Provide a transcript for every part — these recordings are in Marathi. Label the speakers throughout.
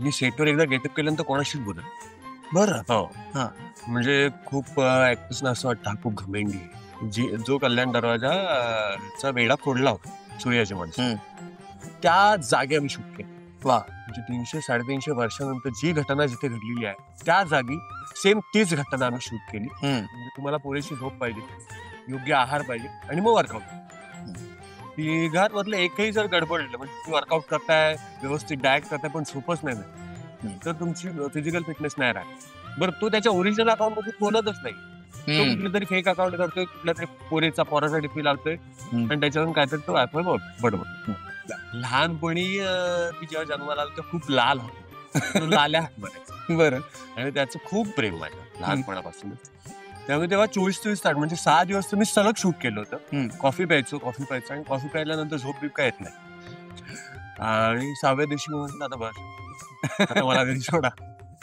Speaker 1: मी सेटवर एकदा गेटअप केल्यानंतर कोणाशीच बोलत नाही.
Speaker 2: बरं.
Speaker 1: हो.
Speaker 2: हां.
Speaker 1: म्हणजे खूप ऍक्टर्सना असं वाटतं हा खूप घमेंडी आहे. जो कल्याण दरवाजा चा वेढा फोडला होता सूर्याच्या माणसाने, त्या जागी आम्ही शूट केलं.
Speaker 2: वा.
Speaker 1: म्हणजे 300-350 वर्षानंतर जी घटना जिथे घडलेली आहे त्या जागी सेम तीच घटना आम्ही शूट केली. म्हणजे तुम्हाला पुरेशी झोप पाहिजे, योग्य आहार पाहिजे आणि मग वर्कआउट. तिघांमधलं एकही जर गडबडलं, म्हणजे तुम्ही वर्कआउट करताय, व्यवस्थित डाएट करताय, पण झोपच नाही मिळत, तर तुमची फिजिकल फिटनेस नाही राहत. बरं, तो त्याच्या ओरिजिनल अकाउंट मध्ये बोलतच नाही. तो कुठलं तरी फेक अकाउंट करतोय, कुठल्या तरी पोराचा डीपी लावतोय आणि त्याच्यावरून काहीतरी तो बडबड. लहानपणी ती जेव्हा जन्माला आला तेव्हा खूप लाल होता. तो लाल्या हाक मारायचा.
Speaker 2: बरं.
Speaker 1: आणि त्याचं खूप प्रेम माझ्या लहानपणापासूनच. त्यामुळे तेव्हा 24-24 तास म्हणजे 6 दिवस तर मी सलग शूट केलं होतं. कॉफी प्यायचो आणि कॉफी प्यायल्यानंतर झोप बीप काय येत नाही. आणि 6व्या दिवशी मी म्हटलं आता बस, आता मला घरी सोडा.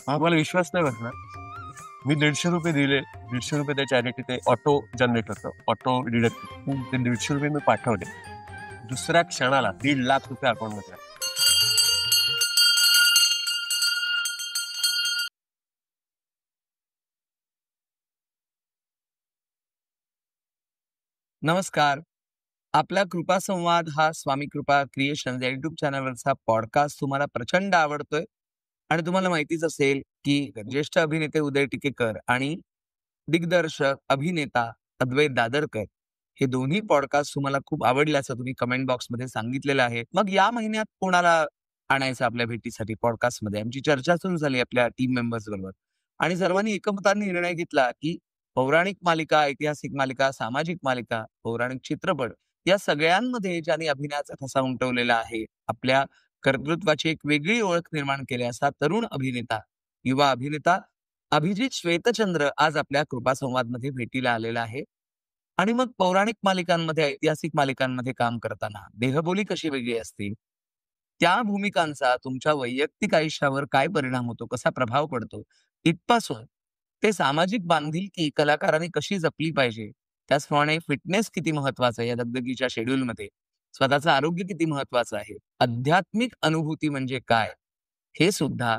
Speaker 1: मला विश्वास नाही बसणार. मी ₹150 दिले. ₹150 त्या चॅरिटी, ते ऑटो जनरेटर, ऑटो डिडक्ट, ते ₹150 मी पाठवले. दुसऱ्या क्षणाला ₹1,50,000 अकाउंट मध्ये.
Speaker 2: नमस्कार. आपला कृपा संवाद हा स्वामी कृपा क्रिएशन या युट्यूब चॅनलवरचा पॉडकास्ट तुम्हाला प्रचंड आवडतोय आणि तुम्हाला माहितीच असेल की ज्येष्ठ अभिनेते उदय टिकेकर आणि दिग्दर्शक अभिनेता अद्वैत दादरकर हे दोन्ही पॉडकास्ट तुम्हाला खूप आवडल्याचं तुम्ही कमेंट बॉक्समध्ये सांगितलेलं आहे. मग या महिन्यात कोणाला आणायचं आपल्या भेटीसाठी पॉडकास्टमध्ये? आमची चर्चा सुरू झाली आपल्या टीम मेंबर्स बरोबर आणि सर्वांनी एकमताने निर्णय घेतला की पौराणिक मालिका, ऐतिहासिक मालिका, सामाजिक मालिका, पौराणिक चित्रपट या सगळ्यांमध्ये ज्यांनी अभिनयाचा ठसा उमटवलेला आहे, आपल्या कर्तृत्वाची एक वेगळी ओळख निर्माण केली असा तरुण अभिनेता, युवा अभिनेता अभिजित श्वेतचंद्र आज आपल्या कृपा संवादमध्ये भेटीला आलेला आहे. आणि मग पौराणिक मालिकांमध्ये, ऐतिहासिक मालिकांमध्ये काम करताना देहबोली कशी वेगळी असते, त्या भूमिकांचा तुमच्या वैयक्तिक आयुष्यावर काय परिणाम होतो, कसा प्रभाव पडतो, इथपासून ते सामाजिक बांधिलकी कलाकारांनी कशी जपली पाहिजे, त्याचप्रमाणे फिटनेस किती महत्वाचं आहे या दगदगीच्या शेड्यूलमध्ये, स्वतःचं आरोग्य किती महत्वाचं आहे, आध्यात्मिक अनुभूती म्हणजे काय, हे सुद्धा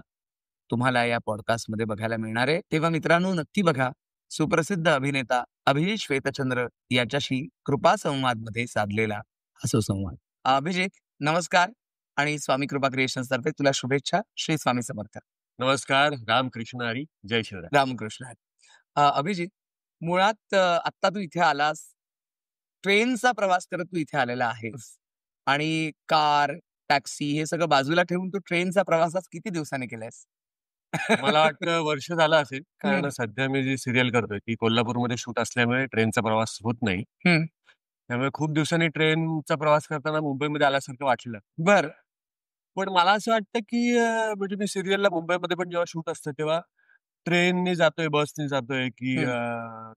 Speaker 2: तुम्हाला या पॉडकास्टमध्ये बघायला मिळणार आहे. तेव्हा मित्रांनो, नक्की बघा. सुप्रसिद्ध अभिनेता अभिजित श्वेतचंद्र याच्याशी कृपा संवादमध्ये साधलेला हा सुसंवाद. अभिजित, नमस्कार आणि स्वामी कृपा क्रिएशन्स तर्फे तुला शुभेच्छा. श्री स्वामी समर्थ.
Speaker 1: नमस्कार, रामकृष्ण हरी, जय शिवराय.
Speaker 2: रामकृष्ण हरी. अभिजित, मुळात आत्ता तू इथे आलास, ट्रेनचा प्रवास करत तू इथे आलेला आहेस आणि कार, टॅक्सी हे सगळं बाजूला ठेवून तू ट्रेनचा प्रवास आज किती दिवसांनी केलायस?
Speaker 1: मला वाटतं वर्ष झालं असेल, कारण सध्या मी जी सिरियल करतोय ती कोल्हापूरमध्ये शूट असल्यामुळे ट्रेनचा प्रवास होत नाही. त्यामुळे खूप दिवसांनी ट्रेनचा प्रवास करताना मुंबईमध्ये आल्यासारखं वाटलं.
Speaker 2: बर.
Speaker 1: पण मला असं वाटतं की म्हणजे मी सिरियलला मुंबईमध्ये पण जेव्हा शूट असतं तेव्हा ट्रेनने जातोय, बसने जातोय की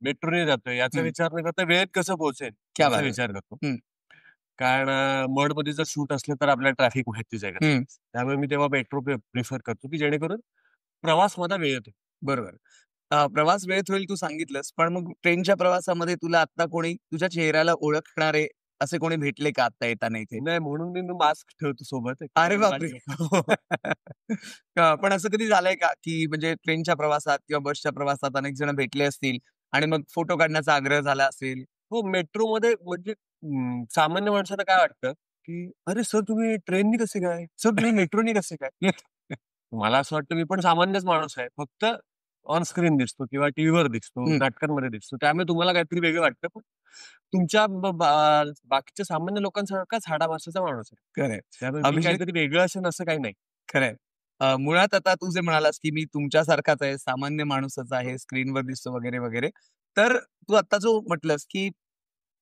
Speaker 1: मेट्रोने जातोय याचा विचार न करता वेळेत कसं पोहोचेल
Speaker 2: क्या
Speaker 1: याचा
Speaker 2: बात है.
Speaker 1: विचार करतो. कारण मडमध्ये जर शूट असलं तर आपल्याला ट्रॅफिक माहितीच आहे का. त्यामुळे मी तेव्हा मेट्रो प्रिफर करतो की जेणेकरून प्रवास माझा वेळेत होईल.
Speaker 2: बरोबर. प्रवास वेळेत होईल तू सांगितलंस, पण मग ट्रेनच्या प्रवासामध्ये तुला आत्ता कोणी तुझ्या चेहऱ्याला ओळखणारे असे कोणी भेटले का आत्ता येताना इथे?
Speaker 1: नाही, म्हणून मी मास्क ठेवतो सोबत.
Speaker 2: अरे बापरे! पण असं कधी झालंय का, की म्हणजे ट्रेनच्या प्रवासात किंवा बसच्या प्रवासात अनेक जण भेटले असतील आणि मग फोटो काढण्याचा आग्रह झाला असेल?
Speaker 1: हो, मेट्रोमध्ये म्हणजे सामान्य माणसाला काय वाटतं, की "अरे सर, तुम्ही ट्रेननी कसे काय? सर, तुम्ही मेट्रोनी कसे काय?" मला असं वाटतं मी पण सामान्यच माणूस आहे. फक्त ऑन स्क्रीन दिसतो किंवा टीव्हीवर दिसतो, नाटकांमध्ये दिसतो. त्यामुळे तुम्हाला काहीतरी वेगळं वाटतं. पण तुमच्या बाकीच्या सामान्य लोकांसारखाच हाडामासाचा माणूस आहे.
Speaker 2: खरंय.
Speaker 1: त्यामुळे मी काहीतरी वेगळं असेल असं काही नाही.
Speaker 2: खरंय. मुळात आता तू जे म्हणालास, की मी तुमच्यासारखाच आहे, सामान्य माणूसच आहे, स्क्रीनवर दिसतो वगैरे, वगैरे. तर तू आता जो म्हटलंस, की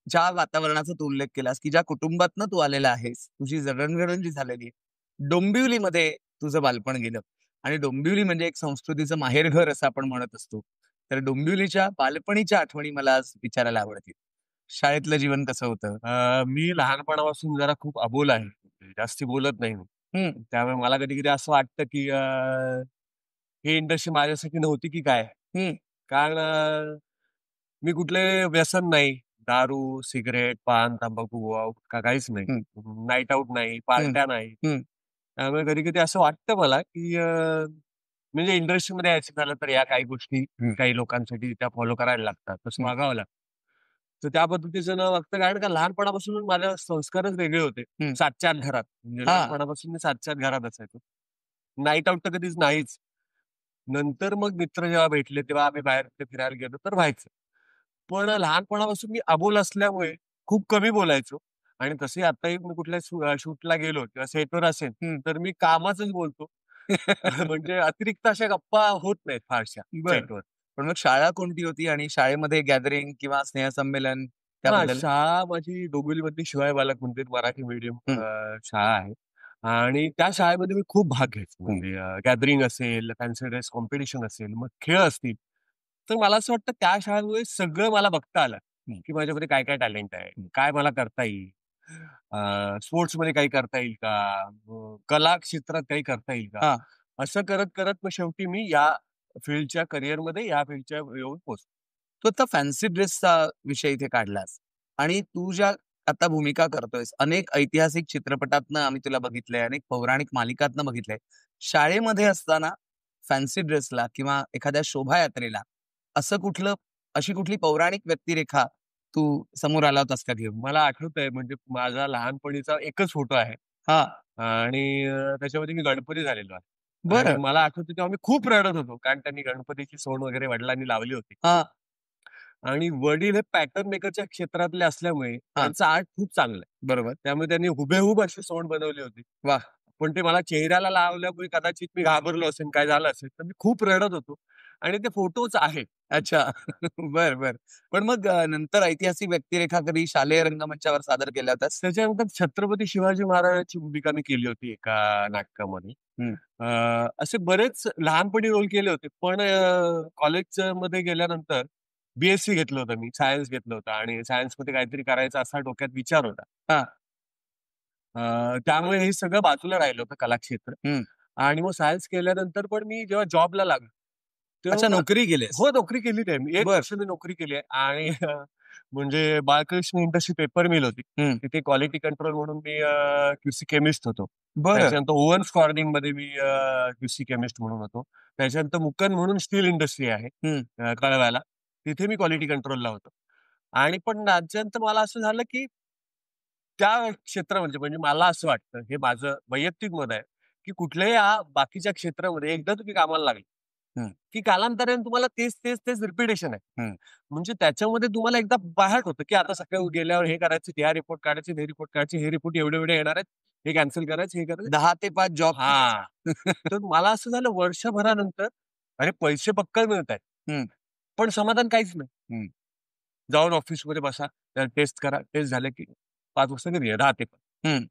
Speaker 2: ज्या वातावरणाचा तू उल्लेख केलास, की ज्या कुटुंबातनं तू आलेला आहेस, तुझी जडणघडण जी झालेली आहे, डोंबिवलीमध्ये तुझं बालपण गेलं आणि डोंबिवली म्हणजे एक संस्कृतीचं माहेरघर असं आपण म्हणत असतो. तर डोंबिवलीच्या बालपणीच्या आठवणी मला आज विचारायला आवडतील. शाळेतलं जीवन कसं होतं?
Speaker 1: मी लहानपणापासून जरा खूप अबोल आहे. जास्ती बोलत नाही मी.
Speaker 2: हं.
Speaker 1: त्यामुळे मला कधी-कधी असं वाटतं, की ही इंडस्ट्री माझ्यासाठी नव्हती की काय?
Speaker 2: हं.
Speaker 1: कारण मी कुठले व्यसन नाही. दारू, सिगारेट, पान, तंबाखू, गोवा, काहीच नाही.
Speaker 2: हं.
Speaker 1: नाईट आउट नाही,
Speaker 2: हं.
Speaker 1: पार्ट्या नाही.
Speaker 2: हं.
Speaker 1: त्यामुळे कधी कधी असं वाटतं मला की म्हणजे इंडस्ट्रीमध्ये यायचं झालं तर या काही गोष्टी काही लोकांसाठी त्या फॉलो करायला लागतात, तसं वागावं लागतं. तर त्या पद्धतीचं न वागतं, कारण का लहानपणापासून माझे संस्कारच वेगळे होते. 7च्या आत घरात, म्हणजे लहानपणापासून मी 7च्या आत घरात असायचो. नाईट आउट तर कधीच नाहीच. नंतर मग मित्र जेव्हा भेटले तेव्हा आम्ही बाहेर कुठे फिरायला गेलो तर व्हायचं. पण लहानपणापासून मी अबोल असल्यामुळे खूप कमी बोलायचो. आणि तसे आताही मी कुठल्या शूटला गेलो किंवा सेटवर असेल तर मी कामाचंच बोलतो. म्हणजे अतिरिक्त अशा गप्पा होत नाहीत फारशा
Speaker 2: बरं.
Speaker 1: सेटवर.
Speaker 2: पण मग शाळा कोणती होती आणि शाळेमध्ये गॅदरिंग किंवा स्नेहसंमेलन त्याबद्दल?
Speaker 1: शाळा माझी डोंबिवलीमधली शिवाय बालक मंदिर मराठी मीडियम शाळा आहे. आणि त्या शाळेमध्ये मी खूप भाग घ्यायचो. म्हणजे गॅदरिंग असेल, फॅन्सी ड्रेस कॉम्पिटिशन असेल, मग खेळ असतील. तर मला असं वाटतं त्या शाळेमुळे सगळं मला बघता आलं, की माझ्यामध्ये काय काय टॅलेंट आहे, काय मला करता येईल. स्पोर्ट्समध्ये काही करता येईल का? कला क्षेत्रात काही करता येईल का? असं करत करत मग शेवटी मी या फील्डच्या करिअरमध्ये, या फील्डच्या येऊन पोहोचलो.
Speaker 2: तू आता फॅन्सी ड्रेसचा विषय इथे काढलास आणि तू ज्या आता भूमिका करतोयस, अनेक ऐतिहासिक चित्रपटातनं आम्ही तुला बघितलंय, अनेक पौराणिक मालिकातनं बघितलंय. शाळेमध्ये असताना फॅन्सी ड्रेसला किंवा एखाद्या शोभायात्रेला असं अशी कुठली पौराणिक व्यक्तिरेखा तू समोर आला होतास का घेऊन?
Speaker 1: मला आठवतंय, म्हणजे माझा लहानपणीचा एकच फोटो आहे.
Speaker 2: हां.
Speaker 1: आणि त्याच्यामध्ये मी गणपती झालेलो आहे. आणि
Speaker 2: बरं.
Speaker 1: मला आठवतं तेव्हा मी खूप रडत होतो, कारण त्यांनी गणपतीची सोंड वगैरे वडिलांनी लावली होती.
Speaker 2: हां,
Speaker 1: आणि वडील हे पॅटर्न मेकरच्या क्षेत्रातले असल्यामुळे
Speaker 2: हां.
Speaker 1: त्यांचं आर्ट खूप चांगलं आहे.
Speaker 2: बरोबर.
Speaker 1: त्यामुळे त्यांनी हुबेहूब अशी सोंड बनवली होती.
Speaker 2: वाह!
Speaker 1: पण ते मला चेहऱ्याला लावल्यामुळे कदाचित मी घाबरलो असेल, काय झालं असेल, तर मी खूप रडत होतो. आणि ते फोटोच आहेत.
Speaker 2: अच्छा. बरं, बरं. पण मग नंतर ऐतिहासिक व्यक्तिरेखा कधी शालेय रंगमंचावर सादर केल्या होत्यास?
Speaker 1: त्याच्यानंतर छत्रपती शिवाजी महाराजांची भूमिका मी केली होती एका नाटकामध्ये.
Speaker 2: हं.
Speaker 1: असे बरेच लहानपणी रोल केले होते. पण कॉलेजमध्ये गेल्यानंतर बी-एससी घेतलं होतं मी, सायन्स घेतलं होतं आणि सायन्समध्ये काहीतरी करायचा असा डोक्यात विचार होता.
Speaker 2: हां.
Speaker 1: त्यामुळे हे सगळं बाजूला राहिलं होतं कलाक्षेत्र.
Speaker 2: हं.
Speaker 1: आणि मग सायन्स केल्यानंतर पण मी जेव्हा जॉबला लागलो,
Speaker 2: अच्छा,
Speaker 1: तेव्हा
Speaker 2: नोकरी केलीस?
Speaker 1: हो, नोकरी केलेली आहे मी. 1
Speaker 2: बरं.
Speaker 1: वर्ष मी नोकरी केली आहे. आणि म्हणजे बाळकृष्ण इंडस्ट्री पेपर मिल होती.
Speaker 2: हं.
Speaker 1: तिथे क्वालिटी कंट्रोल म्हणून मी क्यूसी केमिस्ट होतो.
Speaker 2: बरं.
Speaker 1: त्याच्यानंतर ओव्हन्स कॉर्निंगमध्ये मी क्यूसी केमिस्ट म्हणून होतो. त्याच्यानंतर मुक्कन म्हणून स्टील इंडस्ट्री आहे
Speaker 2: हं.
Speaker 1: कळव्याला. तिथे मी क्वालिटी कंट्रोलला होतो. आणि पण त्याच्यानंतर मला असं झालं, की त्या क्षेत्रामध्ये, म्हणजे मला असं वाटतं, हे माझं वैयक्तिक मत आहे, की कुठल्याही बाकीच्या क्षेत्रामध्ये एकदा तुम्ही कामाला लागले,
Speaker 2: हं.
Speaker 1: की कालांतराने तुम्हाला तेच रिपिटेशन आहे.
Speaker 2: हं.
Speaker 1: म्हणजे त्याच्यामध्ये तुम्हाला एकदा बाहेर होतं, की आता सकाळी गेल्यावर हे करायचं, हा रिपोर्ट काढायचे, हे रिपोर्ट काढायचे, हे रिपोर्ट एवढे-एवढे येणार आहेत, हे कॅन्सल करायचं, हे करायचं.
Speaker 2: 10 ते 5 जॉब
Speaker 1: हां. तर मला असं झालं वर्षभरानंतर, अरे पैसे पक्कळ मिळतायत,
Speaker 2: हं.
Speaker 1: पण समाधान काहीच नाही.
Speaker 2: हं.
Speaker 1: जाऊन ऑफिसमध्ये बसा, टेस्ट करा, टेस्ट झालं की 5 वाजता घरी या, 10 ते 5.
Speaker 2: हं.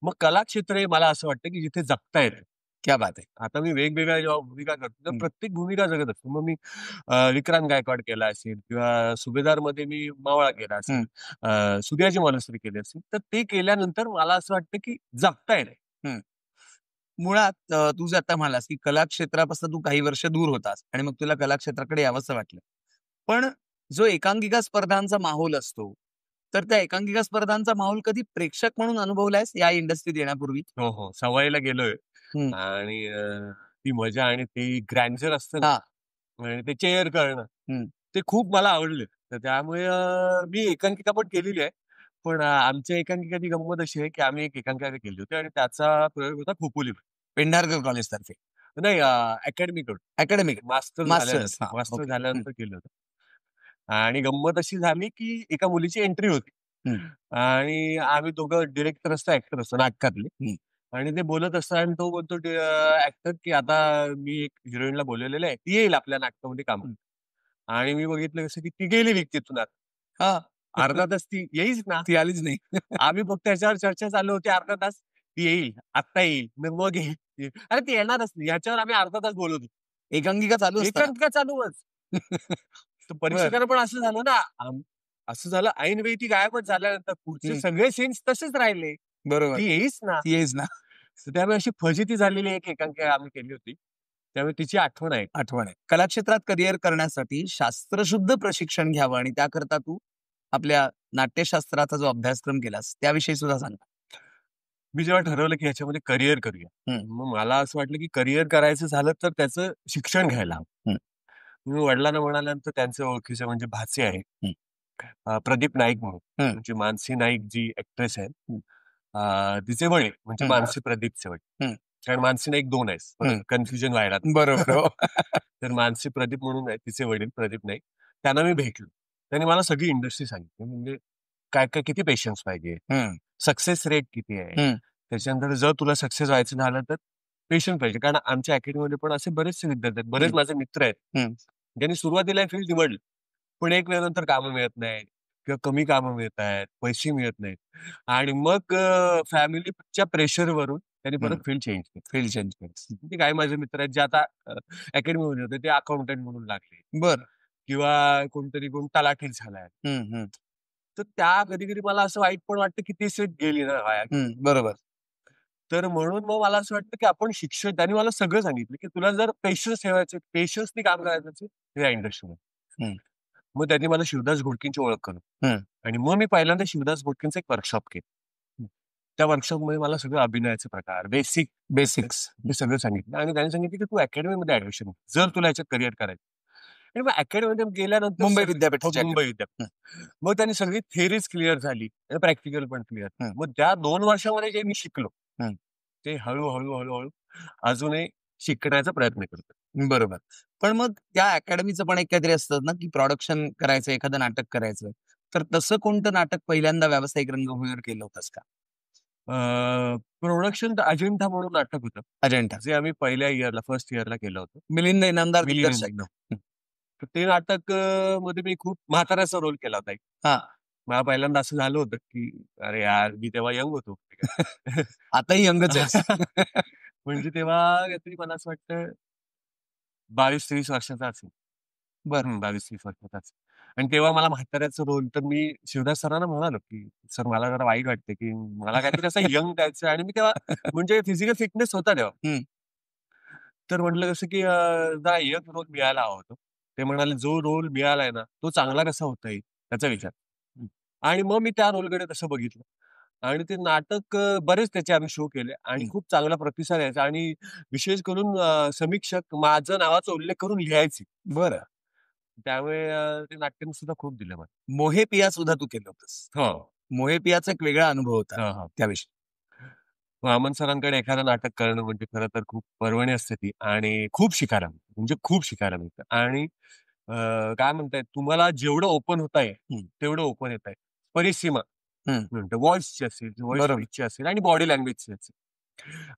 Speaker 1: मग कलाक्षेत्र हे मला असं वाटतं, की जिथे जगता येतं.
Speaker 2: क्या बात है!
Speaker 1: आता मी वेगवेगळ्या जेव्हा भूमिका करतो, तर
Speaker 2: हं.
Speaker 1: प्रत्येक भूमिका जगत असतो. मग मी विक्रांत गायकवाड केला असेल किंवा सुभेदारमध्ये मी मावळा केला असेल,
Speaker 2: हं.
Speaker 1: सूर्याची मालुसरी केली असेल, तर ते केल्यानंतर मला असं वाटतं, की जगता येतं.
Speaker 2: हं. मुळात तू जे आता म्हणालास, की कलाक्षेत्रापासून तू काही वर्ष दूर होतास आणि मग तुला कलाक्षेत्राकडे यावंसं वाटलं. पण जो एकांकिका स्पर्धांचा माहोल असतो, तर त्या एकांकिका स्पर्धांचा माहोल कधी प्रेक्षक म्हणून अनुभवलायस या इंडस्ट्रीत येण्यापूर्वी?
Speaker 1: हो, हो. सवयीला गेलोय.
Speaker 2: हं.
Speaker 1: आणि ती मजा आणि ती ग्रँडचर असतं ना,
Speaker 2: हां.
Speaker 1: आणि ते चेअर करणं,
Speaker 2: हं.
Speaker 1: ते खूप मला आवडलं. तर त्यामुळे मी एकांकिका पण केलेली आहे. पण आमच्या एकांकिकाची गंमत अशी आहे, की आम्ही एक एकांकिका केली होती आणि त्याचा प्रयोग होता खोपोलीमध्ये.
Speaker 2: पेंढारकर कॉलेजतर्फे.
Speaker 1: नाही, अकॅडमीकडून.
Speaker 2: Academic masters. हां.
Speaker 1: Master
Speaker 2: okay. हं.
Speaker 1: झाल्यानंतर केलं होतं. आणि गंमत अशी झाली, की एका मुलीची एंट्री होती.
Speaker 2: हं.
Speaker 1: आणि आम्ही दोघं डिरेक्टर असतो, ॲक्टर असतो नाटकातले.
Speaker 2: हं.
Speaker 1: आणि ते बोलत असतात आणि तो बोलतो ॲक्टर, की आता मी एक हिरोईनला बोलवलेलं आहे. ती येईल आपल्या नाटकामध्ये कामाला. आणि मी बघितलं कसं, की ती गेली तिथून आता.
Speaker 2: हां.
Speaker 1: अर्धा तास ती येईच ना.
Speaker 2: ती आलीच नाही.
Speaker 1: आम्ही फक्त त्याच्यावर चर्चा चालू होती अर्धा तास. ती येईल, आत्ता येईल. मग येईल. अरे ती येणारच नाही. ह्याच्यावर आम्ही अर्धा तास बोलत होतो.
Speaker 2: एकांकिका चालू असताना.
Speaker 1: एकांकिका चालूच. तर
Speaker 2: बरं.
Speaker 1: परीक्षकांना पण असं झालं ना, असं झालं ऐनवेळी ती गायबच झाल्यानंतर पुढचे
Speaker 2: हं.
Speaker 1: सगळे सीन्स तसेच राहिले.
Speaker 2: बरोबर.
Speaker 1: ती येईच ना.
Speaker 2: ती येईच ना.
Speaker 1: तर त्यामुळे अशी फजिती झालेली एक एकांकिका आम्ही केली होती. त्यामुळे तिची आठवण आहे.
Speaker 2: आठवण आहे. कलाक्षेत्रात करिअर करण्यासाठी शास्त्रशुद्ध प्रशिक्षण घ्यावं आणि त्याकरता तू आपल्या नाट्यशास्त्राचा जो अभ्यासक्रम केलास, त्याविषयी सुद्धा सांग.
Speaker 1: मी जेव्हा ठरवलं की ह्याच्यामध्ये करिअर करूया,
Speaker 2: हम्म.
Speaker 1: मग मला असं वाटलं की करिअर करायचं झालं तर त्याचं शिक्षण घ्यायला हवं. मी वडिलांना म्हणाल्यानंतर त्यांचे ओळखीचे म्हणजे भाचे आहे, प्रदीप नाईक म्हणून, म्हणजे मानसी नाईक जी ऍक्ट्रेस आहे, तिचे वडील म्हणजे मानसी प्रदीपचे वडील. कारण मानसी नाईक 2 आहेत, कन्फ्युजन व्हायला.
Speaker 2: बरोबर.
Speaker 1: तर मानसी प्रदीप म्हणून आहे तिचे वडील प्रदीप नाईक. त्यांना मी भेटलो. त्यांनी मला सगळी इंडस्ट्री सांगितली, म्हणजे काय काय किती पेशन्स पाहिजे, सक्सेस रेट किती आहे, त्याच्यानंतर जर तुला सक्सेस व्हायचं झालं तर पेशन्स पाहिजे. कारण आमच्या अकॅडमीमध्ये पण असे बरेचसे विद्यार्थी आहेत, बरेच माझे मित्र आहेत ज्यांनी सुरुवातीला फील्ड निवडली, पण एक वेळेनंतर कामं मिळत नाही किंवा कमी कामं मिळत आहेत, पैसे मिळत नाहीत, आणि मग फॅमिलीच्या प्रेशरवरून त्यांनी परत फील्ड चेंज केली. काही माझे मित्र आहेत जे आता अकॅडमीमध्ये होते, ते अकाउंटंट म्हणून लागले,
Speaker 2: बरं.
Speaker 1: किंवा कोण तलाठी झालाय. तर त्या कधी कधी मला असं वाईट पण वाटतं की ती सीट गेली ना वाया.
Speaker 2: बरोबर.
Speaker 1: तर म्हणून मग मला असं वाटतं की आपण शिक्षण, त्यांनी मला सगळं सांगितलं की तुला जर पेशन्स ठेवायचे, पेशन्सनी काम करायचं असेल या इंडस्ट्रीमध्ये. मग त्यांनी मला शिवदास घोडकेंची ओळख करून, आणि मग मी पहिल्यांदा शिवदास घोडकेंचं एक वर्कशॉप केलं. त्या वर्कशॉपमध्ये मला सगळं अभिनयाचे प्रकार, बेसिक्स हे सगळं सांगितलं, आणि त्यांनी सांगितलं की तू अकॅडमीमध्ये ऍडमिशन जर तुला याच्यात करिअर करायचं. आणि मग अकॅडमीमध्ये गेल्यानंतर
Speaker 2: मुंबई विद्यापीठ.
Speaker 1: मग त्यांनी सगळी थिअरीज क्लिअर झाली, प्रॅक्टिकल पण क्लिअर. मग त्या 2 वर्षामध्ये जे मी शिकलो ते हळूहळू अजूनही शिकण्याचा प्रयत्न करतो.
Speaker 2: बरोबर. पण मग त्या अकॅडमीचं पण एक काहीतरी असतं ना, की प्रोडक्शन करायचं, एखादं नाटक करायचं. तर तसं कोणतं नाटक पहिल्यांदा व्यावसायिक रंगभूमीवर केलं होतंस का?
Speaker 1: प्रोडक्शन तर अजिंठा म्हणून नाटक होतं,
Speaker 2: अजिंठा.
Speaker 1: जे आम्ही फर्स्ट इयरला केलं होतं.
Speaker 2: मिलिंद इनामदार
Speaker 1: मिलिंद
Speaker 2: दिग्दर्शक.
Speaker 1: इनामदार. तर ते नाटक मध्ये मी खूप म्हाताऱ्याचा रोल केला होता. मला पहिल्यांदा असं झालं होतं की अरे यार, मी तेव्हा यंग होतो.
Speaker 2: आताही यंगच आहेस.
Speaker 1: म्हणजे तेव्हा काहीतरी मला असं वाटतं 22-23 वर्षाचा असेल.
Speaker 2: बरं.
Speaker 1: 22-23 वर्षाचा असेल. आणि तेव्हा मला म्हाताऱ्याचं रोल, तर मी शिवदास सरांना म्हणालो की सर मला जरा वाईट वाटते की मला काहीतरी असं यंग द्यायचं, आणि मी तेव्हा म्हणजे फिजिकल फिटनेस होता तेव्हा. तर म्हटलं कसं की जरा यंग रोल मिळायला हवा होता. ते म्हणाले जो रोल मिळालाय ना तो चांगला कसा होता येईल त्याचा विचार. आणि मग मी त्या रोलकडे तसं बघितलं, आणि ते नाटक बरेच त्याचे आम्ही शो केले, आणि खूप चांगला प्रतिसाद यायचा, आणि विशेष करून समीक्षक माझं नावाचा उल्लेख करून लिहायचे.
Speaker 2: बरं.
Speaker 1: त्यामुळे ते नाट्याने सुद्धा खूप दिलं मला.
Speaker 2: मोहे पिया सुद्धा तू केलं होतंस.
Speaker 1: हो.
Speaker 2: मोहे पियाचा एक वेगळा अनुभव होता त्याविषयी.
Speaker 1: वामन सरांकडे एखादं नाटक करणं म्हणजे खरं तर खूप पर्वणी असते ती, आणि खूप शिकायला मिळतं, म्हणजे खूप शिकायला मिळतं. आणि काय म्हणताय, तुम्हाला जेवढं ओपन होत आहे तेवढं ओपन येत आहे. परिसीमा व्हॉइसची असेल, व्हॉइस पिचची असेल, आणि बॉडी लँग्वेजची असेल.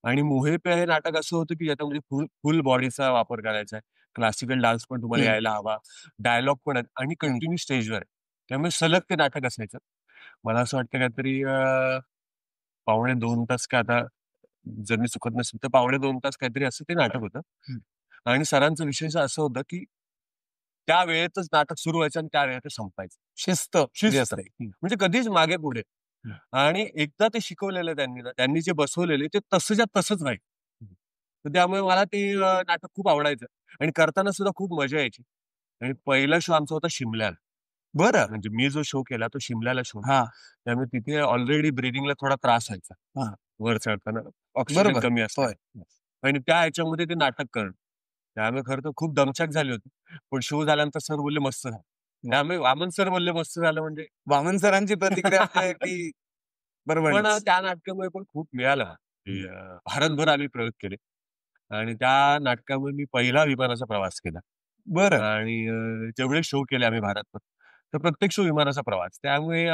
Speaker 1: आणि मोहे पे हे नाटक असं होतं की ज्याच्यामध्ये फुल बॉडीचा वापर करायचा आहे. क्लासिकल डान्स पण तुम्हाला यायला हवा, डायलॉग पण आहेत, आणि कंटिन्यू स्टेजवर आहे. त्यामुळे सलग ते नाटक असायचं. मला असं वाटतं काहीतरी 2.5 तास, का आता जर मी चुकत नसेल तर 2.5 तास काहीतरी असं ते नाटक होतं. आणि सरांचं विशेष असं होतं की त्या वेळेतच नाटक सुरू व्हायचं आणि त्या वेळेतच संपायचं. शिस्त म्हणजे कधीच मागे पुढे. आणि एकदा ते शिकवलेलं त्यांनी जे बसवलेले ते तसंच्या तसंच राहील. तर त्यामुळे मला ते नाटक खूप आवडायचं, आणि करताना सुद्धा खूप मजा यायची. आणि पहिला शो आमचा होता शिमल्याला.
Speaker 2: बरं.
Speaker 1: म्हणजे मी जो शो केला तो शिमल्याला शो. त्यामुळे तिथे ऑलरेडी ब्रिदिंगला थोडा त्रास व्हायचा वर चढताना, ऑक्सिजन कमी असतं, आणि त्या ह्याच्यामध्ये ते नाटक करणं. त्यामुळे खरं तर खूप दमछाक झाली होती. पण शो झाल्यानंतर सर बोलले मस्त झालं. त्यामुळे वामन सर बोलले मस्त झालं, म्हणजे
Speaker 2: वामन सरांची प्रतिक्रिया की बरोबर.
Speaker 1: पण त्या नाटकामुळे पण खूप मिळालं. भारतभर आम्ही प्रयोग केले, आणि त्या नाटकामुळे मी पहिला विमानाचा प्रवास केला.
Speaker 2: बरं.
Speaker 1: आणि जेवढे शो केले आम्ही भारतभर, तर प्रत्येक शो विमानाचा प्रवास. त्यामुळे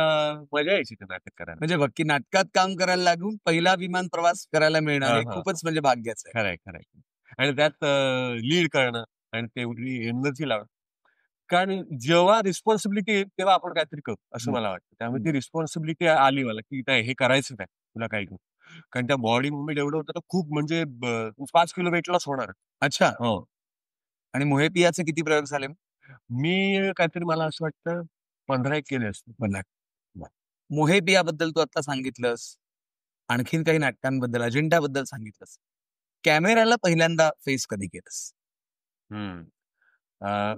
Speaker 1: मजा यायची ते नाटक करायला.
Speaker 2: म्हणजे बघ की नाटकात काम करायला लागून पहिला विमान प्रवास करायला मिळणार हे खूपच म्हणजे भाग्याचं आहे.
Speaker 1: खरंय. आणि त्यात लीड करणं, आणि तेवढी एनर्जी लावणं. कारण जेव्हा रिस्पॉन्सिबिलिटी येईल तेव्हा आपण काहीतरी करू असं मला वाटतं. त्यामुळे ती रिस्पॉन्सिबिलिटी आली मला की नाही, हे करायचं काय, तुला काही करू. कारण त्या बॉडी मुवमेंट एवढं होतं, तर खूप म्हणजे 5 किलो वेट लॉस होणार.
Speaker 2: अच्छा.
Speaker 1: हो.
Speaker 2: आणि मोहे पियाचे किती प्रयोग झाले?
Speaker 1: मी काहीतरी मला असं वाटतं 15 एक केले असते.
Speaker 2: 15. मोहे पियाबद्दल तू आता सांगितलंस. आणखीन काही नाटकांबद्दल, अजिंठाबद्दल सांगितलंस. कॅमेऱ्याला पहिल्यांदा फेस कधी केलंस?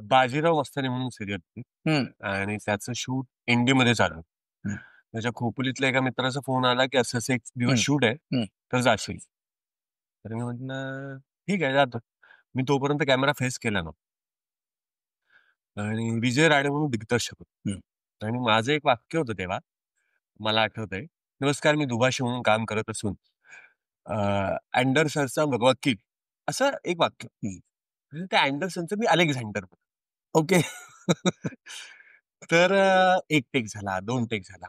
Speaker 1: बाजीराव मस्तानी म्हणून सिरियल होती, आणि त्याचं शूट इंडीमध्ये चालू. त्याच्या खोपोलीतल्या एका मित्राचा फोन आला की असं असं एक दिवस शूट आहे, तर जाशील. तर मी म्हटलं ठीक आहे जातो. मी तोपर्यंत कॅमेरा फेस केला ना, आणि विजय राणे म्हणून दिग्दर्शक होते. आणि माझं एक वाक्य होतं तेव्हा, मला आठवतंय, नमस्कार मी दुभाषी म्हणून काम करत असून अँडरसनचा वकील, असं एक वाक्य. म्हणजे त्या अँडरसनचं मी अलेक्झांडर.
Speaker 2: ओके.
Speaker 1: तर 1 टेक झाला, 2 टेक झाला.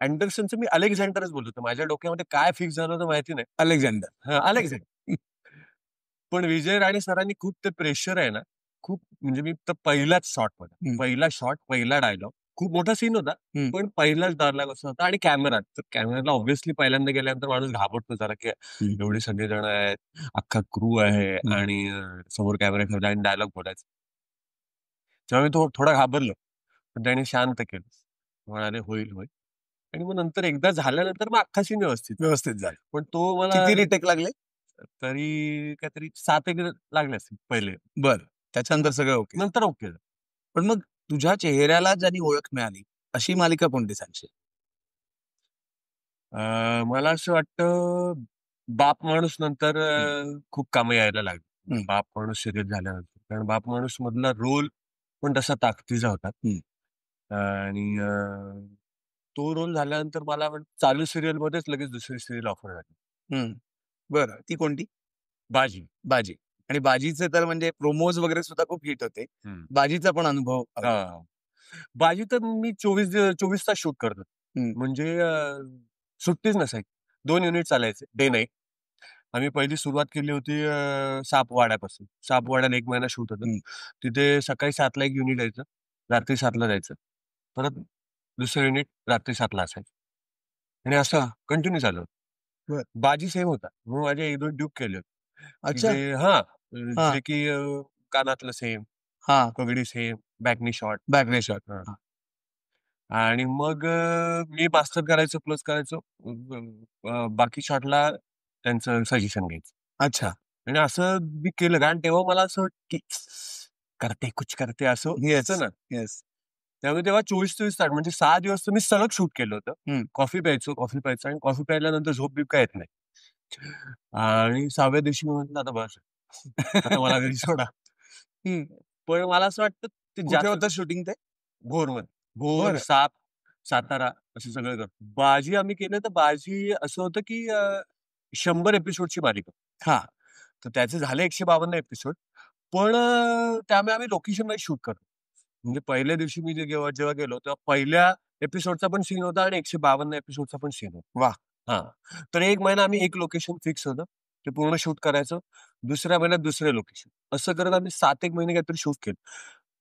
Speaker 1: अँडरसनचं मी अलेक्झांडरच बोलत होतो. माझ्या डोक्यामध्ये काय फिक्स झालं होतं माहिती नाही.
Speaker 2: अलेक्झांडर.
Speaker 1: अलेक्झांडर. पण विजय राणे सरांनी खूप ते प्रेशर आहे ना, खूप म्हणजे मी तर पहिलाच शॉटमध्ये, पहिला शॉट, पहिला डायलॉग, खूप मोठा सीन होता, पण पहिलाच डायलॉग असा होता. आणि कॅमेरा, तर कॅमेराला ऑब्व्हियसली पहिल्यांदा गेल्यानंतर माणूस घाबरतो जरा, की एवढे सगळे जण आहेत, अख्खा क्रू आहे, आणि समोर कॅमेरा ठेवला आणि डायलॉग बोलायचा. तेव्हा मी थोडा घाबरलो, पण त्याने शांत केलं, म्हणाले होईल होईल. आणि मग नंतर एकदा झाल्यानंतर मग अख्खा सीन व्यवस्थित झाला. पण तो मला
Speaker 2: किती रिटेक लागले?
Speaker 1: तरी काहीतरी 7 एक लागले असतील पहिले.
Speaker 2: बरं. त्याच्यानंतर सगळं ओके.
Speaker 1: नंतर ओके.
Speaker 2: पण मग तुझ्या चेहऱ्याला ज्यानी ओळख मिळाली, अशी मालिका कोणती सांगशील?
Speaker 1: मला असं वाटतं बाप माणूस नंतर खूप कामं यायला लागली. बाप माणूस सिरियल झाल्यानंतर, कारण बाप माणूस मधला रोल पण तसा ताकदीचा होता. आणि तो रोल झाल्यानंतर मला चालू सिरियल मध्येच लगेच दुसरी सिरियल ऑफर झाली.
Speaker 2: बरं, ती कोणती?
Speaker 1: बाजी.
Speaker 2: बाजी. आणि बाजीचे तर म्हणजे प्रोमोज वगैरे सुद्धा खूप हिट होते. बाजीचा पण अनुभव.
Speaker 1: बाजी तर मी 24 तास शूट करतो. म्हणजे सुट्टीच नसायची. 2 युनिट चालायचे, डे नाईट. आम्ही पहिली सुरुवात केली होती सापवाड्यापासून. सापवाड्याला 1 महिना शूट होतं. तिथे सकाळी 7ला एक युनिट यायचं, रात्री 7ला जायचं. परत दुसरं युनिट रात्री 7ला असायचं. आणि असं कंटिन्यू चालू होतं. बाजी सेम होता. मग माझे 1-2 ड्यूक केले होते.
Speaker 2: अच्छा.
Speaker 1: जे की कानातलं सेम, पगडी सेम, बॅकनी शॉट. आणि मग मी मास्टर करायचो, प्लस करायचो. बाकी शॉटला त्यांचं सजेशन घ्यायचं.
Speaker 2: अच्छा.
Speaker 1: आणि असं मी केलं, कारण तेव्हा मला असं वाटतं की करते कुछ करते असं यायचं ना.
Speaker 2: येस.
Speaker 1: त्यामुळे तेव्हा 24-24 तास म्हणजे 6 दिवस तर मी सलग शूट केलं होतं. कॉफी प्यायचो आणि कॉफी प्यायल्यानंतर झोप बीप काय येत नाही. आणि 6व्या दिवशी मी म्हटलं आता बस, आता मला घरी सोडा. पण मला असं वाटतं ते
Speaker 2: कुठे होतं शूटिंग ते?
Speaker 1: भोरमध्ये. भोर, सातारा असं सगळं करतो. बाजी आम्ही केलं, तर बाजी असं होतं की 100 एपिसोडची मालिका. तर त्याचे झाले 152 एपिसोड. पण त्यामुळे आम्ही लोकेशन वाईज शूट करतो. म्हणजे पहिल्या दिवशी मी जेव्हा गेलो, तेव्हा पहिल्या एपिसोडचा पण सीन होता आणि 152 एपिसोडचा पण सीन होता.
Speaker 2: वाह!
Speaker 1: तर 1 महिना आम्ही एक लोकेशन फिक्स होतं. ते पूर्ण शूट करायचं. दुसऱ्या महिन्यात दुसरे लोकेशन. असं करत आम्ही 7 एक महिने काहीतरी शूट केलं.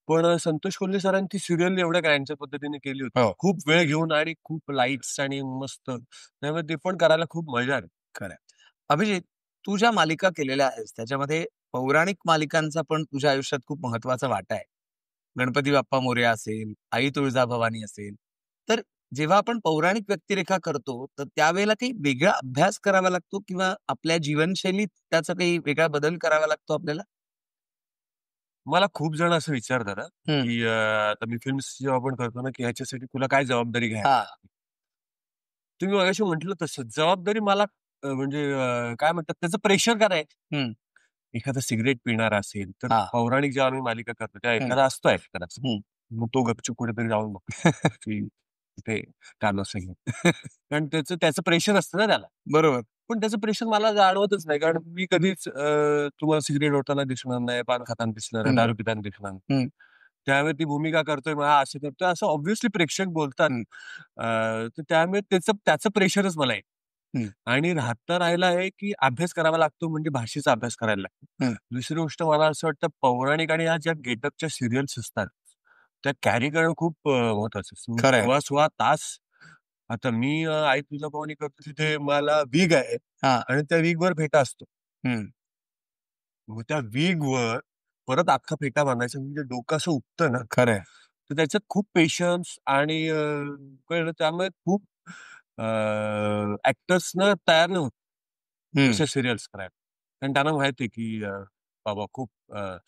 Speaker 1: पण संतोष कोल्हे सरांनी ती सिरियल एवढ्या ग्रँडच्या पद्धतीने केली होती. खूप वेळ घेऊन आणि खूप लाईट्स आणि मस्त. त्यामुळे ते पण करायला खूप मजा आली.
Speaker 2: खरं. अभिजित, तू ज्या मालिका केलेल्या आहेस त्याच्यामध्ये पौराणिक मालिकांचा पण तुझ्या आयुष्यात खूप महत्वाचा वाटा आहे. गणपती बाप्पा मोरया असेल, आई तुळजाभवानी असेल. तर जेव्हा आपण पौराणिक व्यक्तिरेखा करतो, तर त्यावेळेला काही वेगळा अभ्यास करावा लागतो किंवा आपल्या जीवनशैलीत त्याचा काही वेगळा बदल करावा लागतो आपल्याला?
Speaker 1: मला खूप जण असं विचारतात की आता मी फिल्म्स जेव्हा आपण करतो ना, की ह्याच्यासाठी तुला काय जबाबदारी घ्यायला. तुम्ही मगाशी म्हटलं तसं जबाबदारी मला म्हणजे काय म्हणतात त्याचं प्रेशर काय आहे. एखादा सिगरेट पिणारा असेल तर पौराणिक जेव्हा आम्ही मालिका करतो तेव्हा एखादा असतो ऍक्टर, मग तो गपचूप कुठेतरी जाऊन बघतो की तिथे कानोसा घेऊन. कारण त्याचं प्रेशर असतं ना त्याला. बरोबर. पण त्याचं प्रेशर मला जाणवतच नाही, कारण मी कधीच तुम्हाला सिगरेट ओढताना दिसणार नाही, पान खाताना दिसणार नाही, दारू पिताना दिसणार नाही. त्यामुळे ती भूमिका करतोय, मग असं करतोय असं ऑब्व्हियसली प्रेक्षक बोलतात. तर त्यामुळे त्याचं प्रेशरच मला आहे. आणि राहायला आहे की अभ्यास करावा लागतो, म्हणजे भाषेचा अभ्यास करायला लागतो. दुसरी गोष्ट मला असं वाटतं पौराणिक आणि ह्या ज्या गेटअपच्या सिरियल्स असतात त्या कॅरी करणं खूप महत्वाचं असतं. 16 तास. आता मी आई तुळजाभवानी करतो, तिथे मला विग आहे आणि त्या विगवर फेटा असतो. मग त्या विगवर परत अख्खा फेटा बांधायचा, म्हणजे डोकं असं उठतं ना. खरंय. तर त्याच्यात खूप पेशन्स आणि कळलं, त्यामुळे खूप ऍक्टर्सना तयार नाही होत अशा सिरियल्स करायला. कारण त्यांना माहिती आहे की बाबा खूप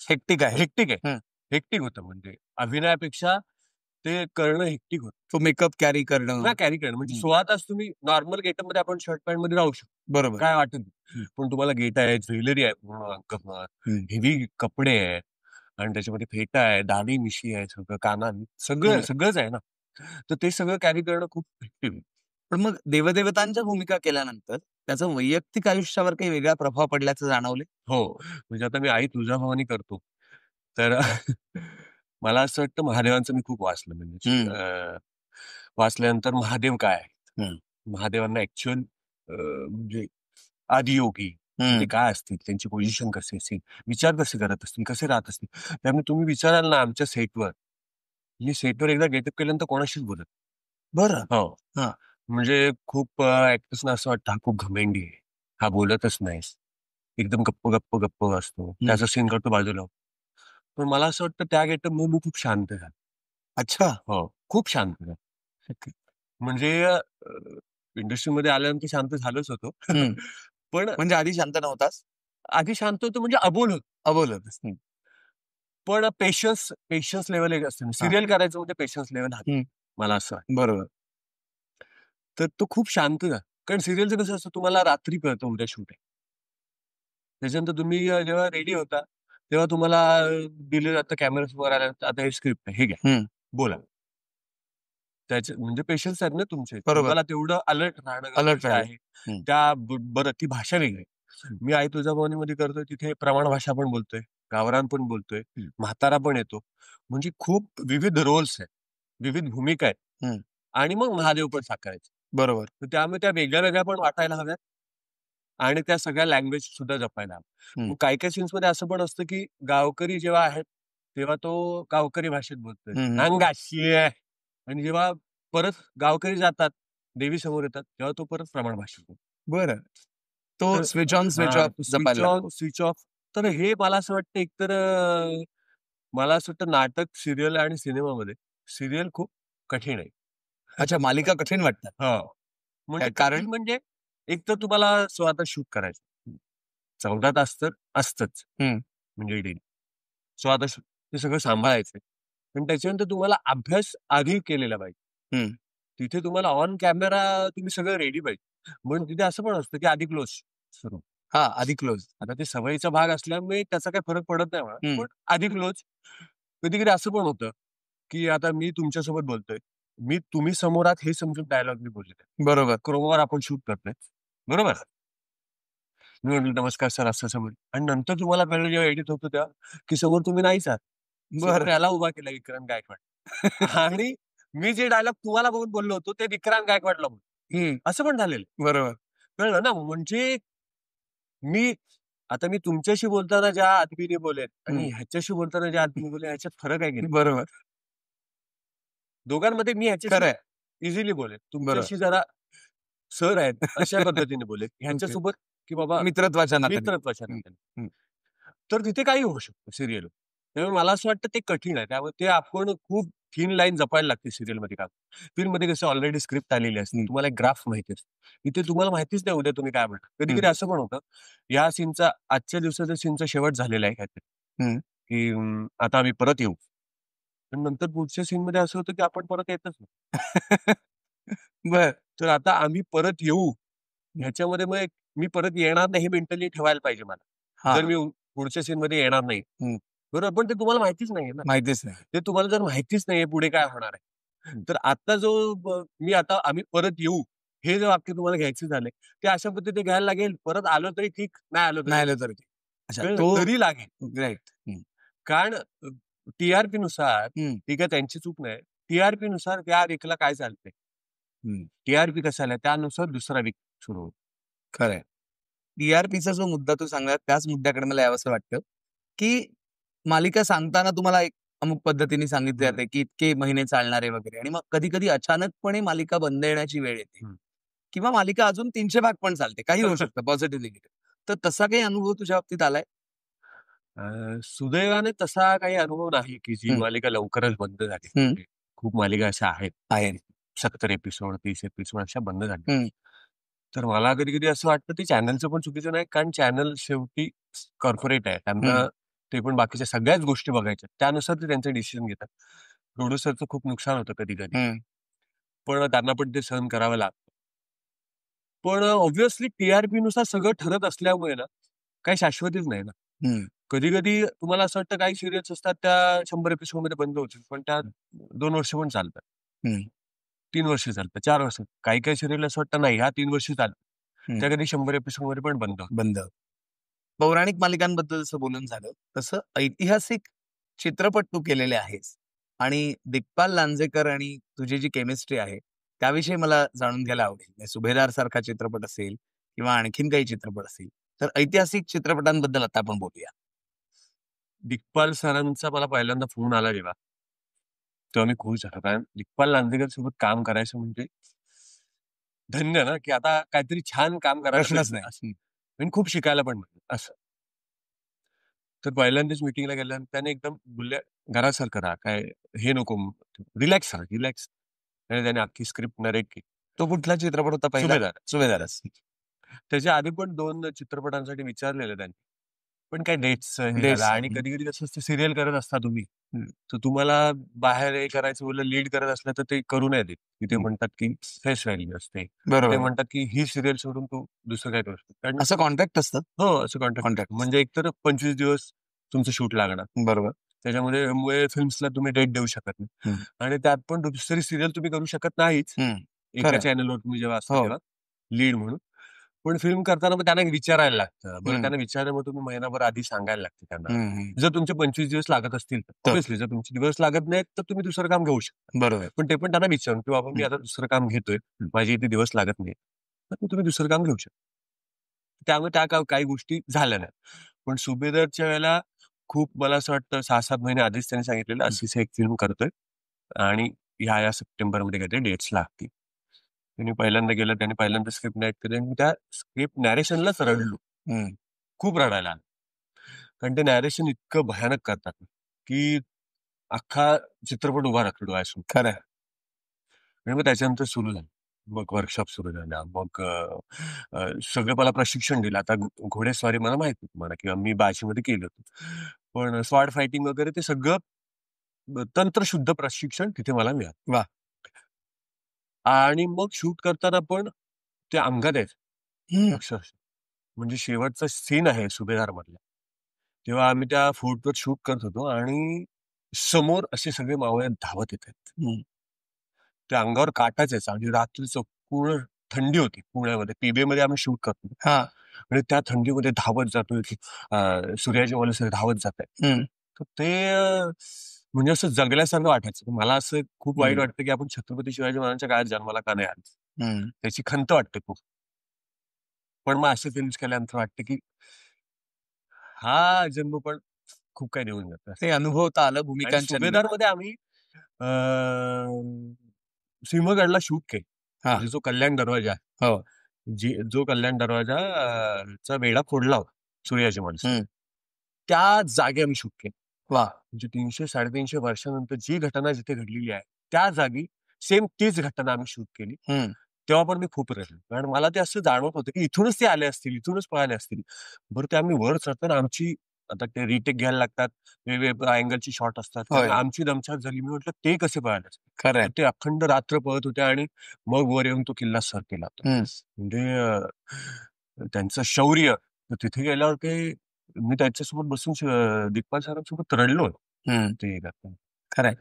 Speaker 1: हेक्टिक आहे. हेक्टिक होतं, म्हणजे अभिनयापेक्षा ते करणं हेक्टिक होतं.
Speaker 2: तो मेकअप कॅरी करणं.
Speaker 1: ना कॅरी करणं म्हणजे
Speaker 2: हं.
Speaker 1: 16 तास तुम्ही नॉर्मल गेटअप मध्ये आपण शर्ट पॅन्ट मध्ये राहू शकतो,
Speaker 2: बरोबर.
Speaker 1: काय वाटत नाही. पण तुम्हाला गेट आहे, ज्वेलरी आहे, हेवी कपडे आहे आणि त्याच्यामध्ये फेटा आहे, दाढी मिशी आहे, सगळं कानाने सगळंच आहे ना. तर ते सगळं कॅरी करणं खूप हेक्टिक.
Speaker 2: पण मग देवदेवतांच्या भूमिका केल्यानंतर त्याचा वैयक्तिक आयुष्यावर काही वेगळा प्रभाव पडल्याचं जाणवले?
Speaker 1: हो, म्हणजे आता मी आई तुळजाभवानी करतो. तर मला असं वाटतं महादेवांचं मी खूप वाचलं म्हणजे वाचल्यानंतर महादेव काय आहेत? महादेवांना ऍक्च्युअल म्हणजे आदियोगी ते काय असतील, त्यांची पोझिशन कशी असेल, विचार कसे करत असतील, कसे राहत असतील. त्यामुळे तुम्ही विचाराल ना आमच्या सेटवर, मी सेटवर एकदा गेटअप केल्यानंतर कोणाशीच बोलत.
Speaker 2: बरं.
Speaker 1: हो.
Speaker 2: हां.
Speaker 1: म्हणजे खूप ऍक्टर्सना असं वाटतं हा खूप घमेंडी आहे, हा बोलतच नाही, एकदम गप्प असतो, त्याचा सीन करतो बाजूला. पण मला असं वाटतं त्या गेटअप मी खूप शांत झालो.
Speaker 2: अच्छा.
Speaker 1: हो, खूप शांत झालो. म्हणजे इंडस्ट्रीमध्ये आल्यानंतर शांत झालोच होतो. पण
Speaker 2: म्हणजे आधी शांत नव्हतास?
Speaker 1: आधी शांत होतो म्हणजे अबोल होतो.
Speaker 2: अबोल होतास.
Speaker 1: पण पेशन्स लेव्हल एक असते. सिरियल करायचं म्हणजे पेशन्स लेव्हल हवी. मला असं वाटतं.
Speaker 2: बरोबर.
Speaker 1: तर तो खूप शांत झाला. कारण सिरियलचं कसं असतं तुम्हाला रात्री कळतं उद्या शूट आहे. त्याच्यानंतर तुम्ही जेव्हा रेडी होता, तेव्हा तुम्हाला दिलं जातं कॅमेरासमोर आल्यानंतर आता हे स्क्रिप्ट आहे, हे घ्या, बोला. त्याचे म्हणजे पेशन्स आहेत ना तुमचे.
Speaker 2: बरोबर.
Speaker 1: तुम्हाला तेवढं अलर्ट राहणं
Speaker 2: अलर्ट
Speaker 1: गरजेचं आहे. बरं ती भाषा वेगळी आहे. मी आई तुळजाभवानीमध्ये करतोय तिथे प्रमाण भाषा पण बोलतोय, गावरान पण बोलतोय, म्हातारा पण येतो. म्हणजे खूप विविध रोल्स आहेत, विविध भूमिका आहेत आणि मग महादेव पण साकारायचे.
Speaker 2: बरोबर.
Speaker 1: तर त्यामुळे त्या वेगळ्या पण वाटायला हव्यात आणि त्या सगळ्या लँग्वेज सुद्धा जपायला हव्या. मग काही सीन्समध्ये असं पण असतं की गावकरी जेव्हा आहेत, तेव्हा तो गावकरी भाषेत बोलतोय. अंगाशी आहे. आणि जेव्हा परत गावकरी जातात, देवी समोर येतात, तेव्हा तो परत प्रमाण भाषेत बोलतो.
Speaker 2: बरं. तो switch on, switch off
Speaker 1: switch on, switch off. तर हे मला असं वाटतं एकतर मला असं वाटतं नाटक, सिरियल आणि सिनेमामध्ये सिरियल खूप कठीण आहे.
Speaker 2: अच्छा, मालिका कठीण वाटतात.
Speaker 1: हो. म्हणजे
Speaker 2: कारण?
Speaker 1: कठीण म्हणजे एक तर तुम्हाला स्वतः शूट करायचं. 14 तास तर असतंच. म्हणजे डेली. स्वतः ते सगळं सांभाळायचं. पण त्याच्यानंतर तुम्हाला अभ्यास आधी केलेला पाहिजे. तिथे तुम्हाला ऑन कॅमेरा तुम्ही सगळं रेडी पाहिजे. म्हणून तिथे असं पण असतं की आधी क्लोज सुरू.
Speaker 2: आधी क्लोज.
Speaker 1: आता ते सवयीचा भाग असल्यामुळे त्याचा काही फरक पडत नाही मला. पण आधी क्लोज. कधी-कधी असं पण होतं, की आता मी तुमच्यासोबत बोलतोय. तुम्ही समोर आहात हे समजून डायलॉग मी बोलले.
Speaker 2: बरोबर.
Speaker 1: क्रोमवर आपण शूट करतोय. बरोबर? मी म्हटलं, "नमस्कार सर," असं बोललो आणि नंतर तुम्हाला कळलं जेव्हा एडिट होतं तेव्हा, की समोर तुम्ही नाहीच आहात. समोर याला उभा केला विक्रांत गायकवाड आणि मी जे डायलॉग तुम्हाला बघून बोललो होतो ते विक्रांत गायकवाडला बोललो. असं पण झालेलं.
Speaker 2: बरोबर.
Speaker 1: कळलं ना? म्हणजे मी तुमच्याशी बोलताना ज्या आदबीने बोलेन आणि ह्याच्याशी बोलताना ज्या आदबीने बोलेन ह्याच्यात फरक आहे की नाही?
Speaker 2: बरोबर.
Speaker 1: दोघांमध्ये मी ह्याच्याशी इझिली बोलेन. तुमच्याशी जरा सर आहेत अशा पद्धतीने बोलेन. ह्याच्यासोबत की बाबा
Speaker 2: मित्रत्वाच्या
Speaker 1: मित्रत्वाच्या नात्याने. तर तिथे काही होऊ शकतं सिरियल. त्यामुळे मला असं वाटतं ते कठीण आहे. त्यामुळे ते आपण खूप थिन लाईन जपायला लागते सिरियलमध्ये काम. फिल्ममध्ये कसं ऑलरेडी स्क्रिप्ट आलेली असते. तुम्हाला एक ग्राफ माहिती असते. इथे तुम्हाला माहितीच नाही उद्या तुम्ही काय म्हणता. कधी-कधी असं पण होतं, या सीनचा आजच्या दिवसाच्या सीनचा शेवट झालेला आहे काहीतरी, की आता आम्ही परत येऊ. पण नंतर पुढच्या सीनमध्ये असं होतं, की आपण परत येतच नाही.
Speaker 2: बरं.
Speaker 1: तर आता आम्ही परत येऊ, ह्याच्यामध्ये मग मी परत येणार नाही हे मेंटली ठेवायला पाहिजे मला. जर मी पुढच्या सीनमध्ये येणार नाही. बरोबर. पण ते तुम्हाला माहितीच नाहीये ना.
Speaker 2: माहितीच नाही.
Speaker 1: ते तुम्हाला जर माहितीच नाहीये पुढे काय होणार आहे. तर आता आम्ही परत येऊ, हे जे वाक्य तुम्हाला घ्यायचे झाले, ते अशा पद्धतीने घ्यायला लागेल. परत आलो तरी ठीक, नाही आलो तरी ठीक.
Speaker 2: अच्छा,
Speaker 1: तरी लागेल.
Speaker 2: राइट.
Speaker 1: कारण टी-आर-पी नुसार ठीक आहे त्यांची चूक नाही. टी-आर-पी नुसार त्या वीकला काय चालतंय. टी-आर-पी कसा आलाय त्यानुसार दुसरा वीक सुरू होतो.
Speaker 2: खरंय. टी-आर-पीचा जो मुद्दा तू सांगला त्याच मुद्द्याकडे मला यावंसं वाटतं, की मालिका सांगताना तुम्हाला एक अमुक पद्धतीने सांगितले जाते, की इतके महिने चालणार आहे वगैरे आणि मग कधी-कधी अचानकपणे मालिका बंद येण्याची वेळ येते किंवा मालिका अजून 300 भाग पण चालते. काही होऊ शकतं पॉझिटिव्ह, निगेटिव्ह. तर तसा काही अनुभव तुझ्या बाबतीत आलाय?
Speaker 1: सुदैवाने तसा काही अनुभव नाही, की जी मालिका लवकरच बंद झाली. म्हणजे खूप मालिका अशा आहेत. 70 एपिसोड, 30 एपिसोड अशा बंद झाल्या. तर मला कधी-कधी असं वाटतं ते चॅनलचं पण चुकीचं नाही, कारण चॅनल शेवटी कॉर्पोरेट आहे. त्यांना ते पण बाकीच्या सगळ्याच गोष्टी बघायच्या. त्यानुसार ते त्यांचे डिसिजन घेतात. प्रोड्युसरचं खूप नुकसान होतं कधी कधी,
Speaker 2: हम्म.
Speaker 1: पण त्यांना पण ते सहन करावं लागतं. पण ऑब्व्हियसली टीआरपी नुसार सगळं ठरत असल्यामुळे ना काही शाश्वतीच नाही ना.
Speaker 2: हम्म.
Speaker 1: कधी कधी तुम्हाला असं वाटतं काही सिरियल्स असतात त्या 100 एपिसोड मध्ये बंद होतील, पण त्या 2 वर्ष पण चालतात,
Speaker 2: हम्म.
Speaker 1: 3 वर्ष चालतात, 4 वर्ष. काही काही सिरियल असं वाटतं नाही ह्या 3 वर्ष चालतात,
Speaker 2: हम्म.
Speaker 1: त्या कधी 100 एपिसोड मध्ये पण बंद होतात.
Speaker 2: बंद. पौराणिक मालिकांबद्दल जसं बोलून झालं तसं ऐतिहासिक चित्रपट तू केलेले आहेस आणि दिग्पाल लांजेकर आणि तुझी जी केमिस्ट्री आहे त्याविषयी मला जाणून घ्यायला आवडेल. म्हणजे सुभेदार सारखा चित्रपट असेल किंवा आणखीन काही चित्रपट असतील, तर ऐतिहासिक चित्रपटांबद्दल आता आपण बोलूया.
Speaker 1: दिग्पाल सरांचा मला पहिल्यांदा फोन आला जेव्हा, तेव्हा मी खुश झालो, कारण दिग्पाल लांजेकर सोबत काम करायचं म्हणजे धन्य ना, की आता काहीतरी छान काम करायला
Speaker 2: प्रश्नच
Speaker 1: भेटलं
Speaker 2: नाही.
Speaker 1: असं. आणि खूप शिकायला पण मिळतं असं. तर पहिल्यांदाच मीटिंगला गेल्यानंतर त्याने एकदम बोलले, घरासारखं राहा, काय हे नको, रिलॅक्स राहा, रिलॅक्स. आणि त्याने अख्खी स्क्रिप्ट नरेट केली.
Speaker 2: तो कुठला चित्रपट होता पहिला?
Speaker 1: सुभेदार.
Speaker 2: सुभेदारच.
Speaker 1: त्याच्या आधी पण 2 चित्रपटांसाठी विचारलेलं त्यांनी, पण काय डेट्स हे
Speaker 2: Dates.
Speaker 1: झालं. आणि कधी कधी कसं असतं, सिरियल करत असता तुम्ही,
Speaker 2: हम्म.
Speaker 1: तर तुम्हाला बाहेर हे करायचं बोललं, लीड करत असलं तर ते करू नये देत. तिथे म्हणतात की फेस व्हॅल्यू असते, ते
Speaker 2: बरोबर.
Speaker 1: म्हणतात की ही सिरियल सोडून तू दुसरं काय करू शकतो. कारण
Speaker 2: असं कॉन्ट्रॅक्ट असतं.
Speaker 1: हो, असं कॉन्ट्रॅक्ट.
Speaker 2: कॉन्ट्रॅक्ट
Speaker 1: म्हणजे एकतर 25 दिवस तुमचं शूट लागणार,
Speaker 2: बरोबर.
Speaker 1: त्याच्यामुळे फिल्म्सला तुम्ही डेट देऊ शकत नाही.
Speaker 2: हम्म.
Speaker 1: आणि त्यात पण दुसरी सिरियल तुम्ही करू शकत नाहीच
Speaker 2: हम्म.
Speaker 1: एका
Speaker 2: खरं.
Speaker 1: चॅनलवर तुम्ही जेव्हा असता
Speaker 2: हो.
Speaker 1: तेव्हा, लीड म्हणून. पण फिल्म करताना मग त्यांना विचारायला लागतं. बरं,
Speaker 2: हम्म.
Speaker 1: त्यांना विचारल्यामुळे तुम्ही महिनाभर आधी सांगायला लागते त्यांना.
Speaker 2: हम्म.
Speaker 1: जर तुमचे 25 दिवस लागत असतील तर
Speaker 2: तर.
Speaker 1: ऑब्व्हियसली, जर तुमचे दिवस लागत नाहीत तर तुम्ही दुसरं काम घेऊ शकता.
Speaker 2: बरोबर.
Speaker 1: पण ते पण त्यांना विचारून, की बाबा मी आता दुसरं काम घेतोय, माझे इथे दिवस लागत नाही, तर तुम्ही दुसरं काम घेऊ शकता. त्यामुळे त्या काही गोष्टी झाल्या नाही. पण सुभेदारच्या वेळेला खूप, मला असं वाटतं 6-7 महिने आधीच त्यांनी सांगितलेलं अशीच एक फिल्म करतोय आणि ह्या सप्टेंबरमध्ये काहीतरी डेट्स लागतील. त्यांनी पहिल्यांदा गेलं, त्यांनी पहिल्यांदा स्क्रिप्ट नॅरेट केली आणि त्या स्क्रिप्ट नॅरेशनलाच रडलो.
Speaker 2: हम्म.
Speaker 1: खूप रडायला आलं. कारण ते नॅरेशन इतकं भयानक करतात की अख्खा चित्रपट उभा राहतो डोळ्यासमोर.
Speaker 2: खरं.
Speaker 1: आणि मग त्याच्यानंतर सुरू झालं. मग वर्कशॉप सुरू झाल्या. मग सगळं मला प्रशिक्षण दिलं. आता घोडेस्वारी मला माहित होती म्हणा, किंवा मी बाजीमध्ये केलं होतं. पण स्वॉर्ड फायटिंग वगैरे ते सगळं तंत्रशुद्ध प्रशिक्षण तिथे मला मिळालं.
Speaker 2: वा.
Speaker 1: आणि मग शूट करताना पण ते अंगात यायचं
Speaker 2: हम्म.
Speaker 1: अक्षरशः. म्हणजे शेवटचा सीन आहे सुभेदार मधला, तेव्हा आम्ही त्या फोर्टवर शूट करत होतो आणि समोर असे सगळे मावळे धावत येत आहेत.
Speaker 2: हम्म.
Speaker 1: त्या अंगावर काटाच यायचा. आणि रात्रीचं पूर्ण थंडी होती पुण्यामध्ये, पीबीमध्ये आम्ही शूट करतो.
Speaker 2: हा.
Speaker 1: आणि त्या थंडीमध्ये धावत जातोय की सूर्याच्या मला धावत जात आहे.
Speaker 2: हम्म.
Speaker 1: तर ते म्हणजे असं जगल्यासारखं वाटायचं. मला असं खूप वाईट
Speaker 2: हम्म.
Speaker 1: वाटतं की आपण छत्रपती शिवाजी महाराजांच्या काळात जन्माला का नाही आलो.
Speaker 2: हम्म.
Speaker 1: त्याची खंत वाटते खूप. पण मग असे फिल्म्स केल्यानंतर वाटतं की हा जन्म पण खूप काही देऊन जातो.
Speaker 2: ते अनुभवता आलं
Speaker 1: आणि
Speaker 2: भूमिकांच्या
Speaker 1: सुभेदारमध्ये आम्ही सिंहगडला शूट केलं.
Speaker 2: हा.
Speaker 1: म्हणजे जो कल्याण दरवाजा आहे,
Speaker 2: हो.
Speaker 1: जो कल्याण दरवाजा चा वेढा फोडला होता सूर्याची माणसं,
Speaker 2: हम्म.
Speaker 1: त्या जागी आम्ही शूट केलं.
Speaker 2: वा.
Speaker 1: म्हणजे 300-350 वर्षानंतर जी घटना जिथे घडलेली आहे त्या जागी सेम तीच घटना आम्ही शूट केली.
Speaker 2: हम्म.
Speaker 1: तेव्हा पण मी खूप रडलो, कारण मला ते असं जाणवत होतं की इथूनच ते आले असतील, इथूनच पळाले असतील. बरं, ते आम्ही वर चढताना आमची, आता ते रिटेक घ्यायला लागतात, वेगवेगळ्या अँगलची शॉट असतात,
Speaker 2: होय.
Speaker 1: त्यामुळे आमची दमछाक झाली. मी म्हटलं ते कसे पळाले असतील.
Speaker 2: खरंय.
Speaker 1: तर ते अखंड रात्र पळत होते आणि मग वर येऊन तो किल्ला सर केला होता. म्हणजे त्यांचं शौर्य. तर तिथे गेल्यावर ते मी त्याच्यासोबत बसून दिग्पाल सरांसोबत रडलो. ते
Speaker 2: खरंय.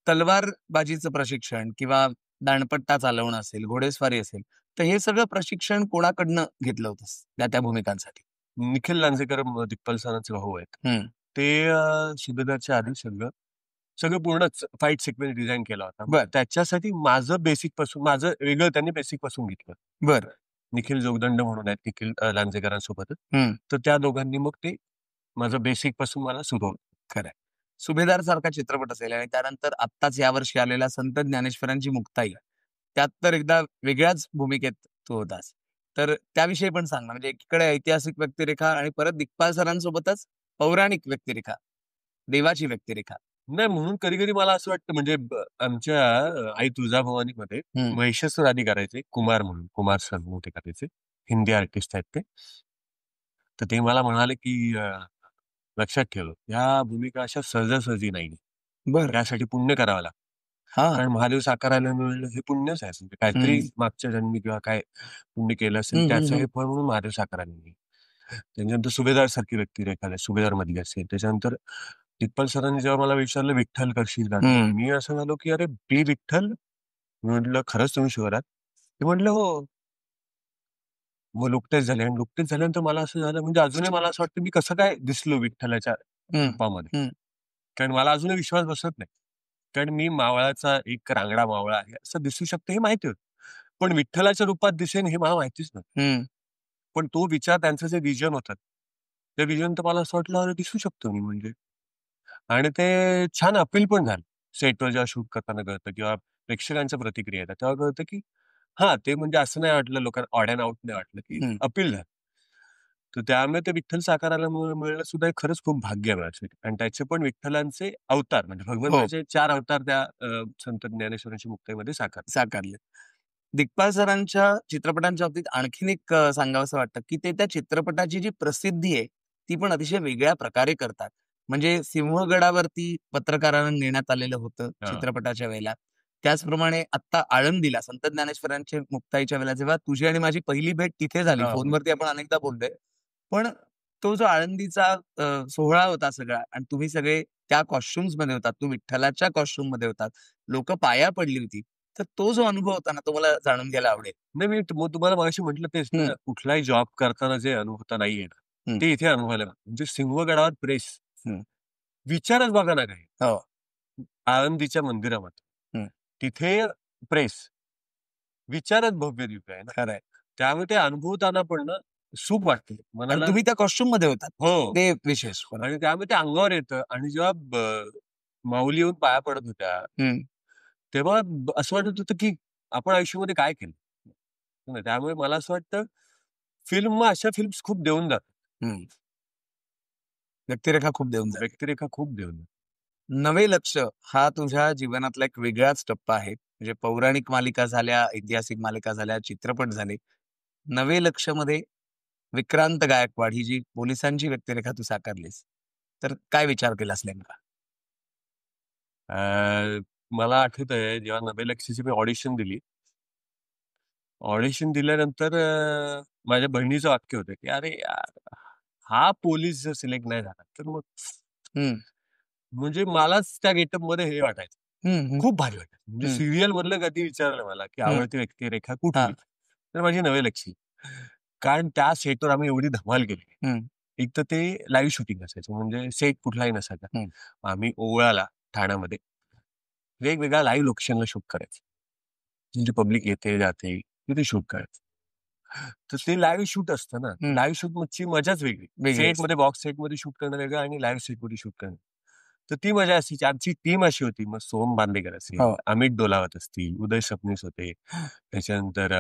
Speaker 2: तलवारबाजीचं प्रशिक्षण किंवा दांडपट्टा चालवणं असेल, घोडेस्वारी असेल, तर हे सगळं प्रशिक्षण कोणाकडनं घेतलं होतंस त्या भूमिकांसाठी?
Speaker 1: निखिल लांजेकर दिग्पाल सरांचे भाऊ आहेत. ते सुभेदारच्या आधी सगळं सगळं पूर्णच फाईट सिक्वेन्स डिझाईन केला होता.
Speaker 2: बर.
Speaker 1: त्याच्यासाठी माझं बेसिक पासून, माझं वेगळं त्यांनी बेसिक पासून घेतलं.
Speaker 2: बर.
Speaker 1: निखिल जोगदंड म्हणून आहेत निखिल लांजेकरांसोबत. तर त्या दोघांनी मग ते माझं बेसिक पासून मला सुरू.
Speaker 2: खरंय. सुभेदार सारखा चित्रपट असेल आणि त्यानंतर आत्ताच यावर्षी आलेला संत ज्ञानेश्वरांची मुक्ताई, त्यात तर एकदा वेगळ्याच भूमिकेत तू होतास. तर त्याविषयी पण सांग ना. म्हणजे एकीकडे ऐतिहासिक व्यक्तिरेखा आणि परत दिग्पाल सरांसोबतच पौराणिक व्यक्तिरेखा, देवाची व्यक्तिरेखा.
Speaker 1: नाही, म्हणून कधी कधी मला असं वाटतं, म्हणजे आमच्या आई तुळजाभवानीमध्ये महिषासूर आधी करायचे कुमार म्हणून, कुमार सर मोठे करायचे, हिंदी आर्टिस्ट आहेत ते. तर ते मला म्हणाले की लक्षात ठेव, ह्या भूमिका अशा सहजासहजी नाही.
Speaker 2: बर
Speaker 1: त्यासाठी पुण्य करावं लागतं.
Speaker 2: हा
Speaker 1: कारण महादेव साकारायला मिळणं हे पुण्यच आहे. म्हणजे काहीतरी मागच्या जन्मी किंवा काय पुण्य केलं असेल त्याचं हे फळ म्हणून महादेव साकारायला मिळेल. त्याच्यानंतर सुभेदार सारखी व्यक्तिरेखा आहे, सुभेदार मधली असेल. त्याच्यानंतर दिग्पाल सरांनी जेव्हा मला विचारलं विठ्ठल करशील का, मी असं झालो की अरे बी विठ्ठल. मी म्हटलं खरंच तुम्ही शुअर आहात? ते म्हटलं हो. मग नुकतेच झाले आणि नुकतेच झाल्यानंतर मला असं झालं म्हणजे अजूनही मला असं वाटतं मी कसं काय दिसलो विठ्ठलाच्या रूपामध्ये. कारण मला अजूनही विश्वास बसत नाही. कारण मी मावळाचा एक रांगडा मावळा आहे असं दिसू शकतं हे माहिती होतं. पण विठ्ठलाच्या रूपात दिसेन हे मला माहितीच नव्हतं. पण तो विचार त्यांचं जे विजन होतं ते विजन तर मला असं वाटलं अरे दिसू शकतो मी म्हणजे. आणि ते छान अपील पण झालं. सेटवर जेव्हा शूट करताना कळतं किंवा प्रेक्षकांच्या प्रतिक्रिया येतात तेव्हा कळतं की हा ते म्हणजे असं नाही वाटलं लोकांना ऑड अँड आउट नाही वाटलं की अपील झालं. तर त्यामुळे ते विठ्ठल साकारायला मिळणं सुद्धा एक खरंच खूप भाग्य आहे माझ्यासाठी. आणि त्याचे पण विठ्ठलांचे अवतार म्हणजे भगवंताचे 4 अवतार त्या संत ज्ञानेश्वरांच्या मुक्ताईमध्ये
Speaker 2: साकारले. दिग्पाल सरांच्या चित्रपटांच्या बाबतीत आणखीन एक सांगावंसं वाटतं की ते त्या चित्रपटाची जी प्रसिद्धी आहे ती पण अतिशय वेगळ्या प्रकारे करतात. म्हणजे सिंहगडावरती पत्रकारांना नेण्यात आलेलं होतं चित्रपटाच्या वेळेला. त्याचप्रमाणे आता आळंदीला संत ज्ञानेश्वरांच्या मुक्ताईच्या वेळेला जेव्हा तुझी आणि माझी पहिली भेट तिथे झाली, फोनवरती आपण अनेकदा बोललोय. पण तो जो आळंदीचा सोहळा होता सगळा आणि तुम्ही सगळे त्या कॉस्ट्युम्स मध्ये होतात, तू विठ्ठलाच्या कॉस्ट्युम मध्ये होतात, लोक पाया पडली होती. तर तो जो अनुभव होता ना तो मला जाणून घ्यायला आवडेल.
Speaker 1: नाही मी तुम्हाला मगाशी म्हटलं तेच ना, कुठलाही जॉब करताना जे अनुभवता नाहीये ना ते इथे अनुभवायला म्हणजे सिंहगडावर प्रेस विचारच बघा ना काही आळंदीच्या मंदिरामध्ये तिथे प्रेस विचारच भव्य दिव्य आहे ना.
Speaker 2: खरंय.
Speaker 1: त्यामुळे ते अनुभवताना पण ना सुख वाटते मनाला.
Speaker 2: तुम्ही त्या कॉस्ट्युम मध्ये होतात
Speaker 1: हो
Speaker 2: ते विशेष.
Speaker 1: आणि त्यामुळे ते अंगावर येतं. आणि जेव्हा माऊली येऊन पाया पडत होत्या तेव्हा असं वाटत होतं की आपण आयुष्यामध्ये काय केलं. त्यामुळे मला असं वाटतं फिल्म अशा फिल्म्स खूप देऊन जातात.
Speaker 2: व्यक्तिरेखा खूप देऊन जातात.
Speaker 1: व्यक्तिरेखा खूप देऊन.
Speaker 2: नवे लक्ष हा तुझ्या जीवनातला एक वेगळाच टप्पा आहे. म्हणजे पौराणिक मालिका झाल्या, ऐतिहासिक मालिका झाल्या, चित्रपट झाले. नवे लक्ष मध्ये विक्रांत गायकवाड ही जी पोलिसांची व्यक्तिरेखा तू साकारलीस, तर काय विचार केलास नेमका?
Speaker 1: मला आठवतंय जेव्हा नवे लक्ष्याची मी ऑडिशन दिली. ऑडिशन दिल्यानंतर माझ्या बहिणीचं वाक्य होतं की अरे यार हा पोलीस जर सिलेक्ट नाही झाला तर मग म्हणजे मलाच त्या गेटअप मध्ये हे वाटायचं खूप भारी वाटायचं. म्हणजे सिरियल मधलं कधी विचारलं मला की आवडती व्यक्तिरेखा कुठली तर माझी नवे लक्ष्मी. कारण त्या सेटवर आम्ही एवढी धमाल केली. एक तर ते लाईव्ह शूटिंग असायचं म्हणजे सेट कुठलाही नसायचा. आम्ही ओवळाला ठाण्यामध्ये वेगवेगळ्या लाईव्ह लोकेशनला शूट करायचं. म्हणजे पब्लिक येते जाते तिथे शूट करायचं. तर ते लाईव्ह शूट असतं ना. लाईव्ह शूटची मजाच वेगळी. सेटमध्ये बॉक्स सेटमध्ये शूट करणं वेगळं आणि लाईव्ह सेटमध्ये शूट करणं. तर ती मजा असायची. आमची टीम अशी होती मग सोहम बांदेकर असेल, अमित डोलावत असतील, उदय सबनीस होते. त्याच्यानंतर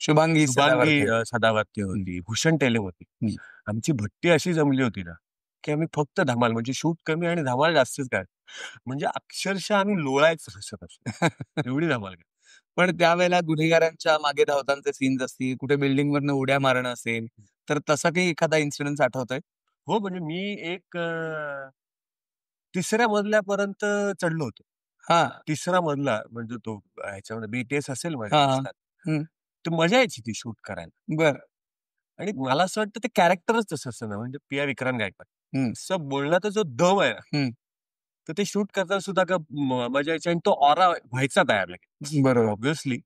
Speaker 1: शुभांगी सदावर्ते होती, भूषण टेले होती. आमची भट्टी अशी जमली होती ना की आम्ही फक्त धमाल म्हणजे शूट कमी आणि धमाल जास्तच काय. म्हणजे अक्षरशः आम्ही लोळायचं हसत असतो. एवढी धमाल.
Speaker 2: पण त्यावेळेला गुन्हेगारांच्या मागे धावतांचे सीन्स असतील, कुठे बिल्डिंग वरनं उड्या मारणं असेल, तर तसा काही एखादा इन्सिडेंट आठवतोय?
Speaker 1: हो म्हणजे मी एक 3ऱ्या मजल्यापर्यंत चढलो होतो. तिसरा मजला म्हणजे तो ह्याच्यामध्ये बीटीएस असेल माझ्या तर मजा यायची ती शूट करायला.
Speaker 2: बरं.
Speaker 1: आणि मला असं वाटतं ते कॅरेक्टरच तसं असतं ना म्हणजे पी. आय. विक्रांत गायकवाड असं बोलण्याचा जो दम आहे ना तर ते शूट करताना सुद्धा का मजा यायची आणि तो ऑरा व्हायचा तयार लगेच.
Speaker 2: बरोबर.
Speaker 1: ऑब्व्हियसली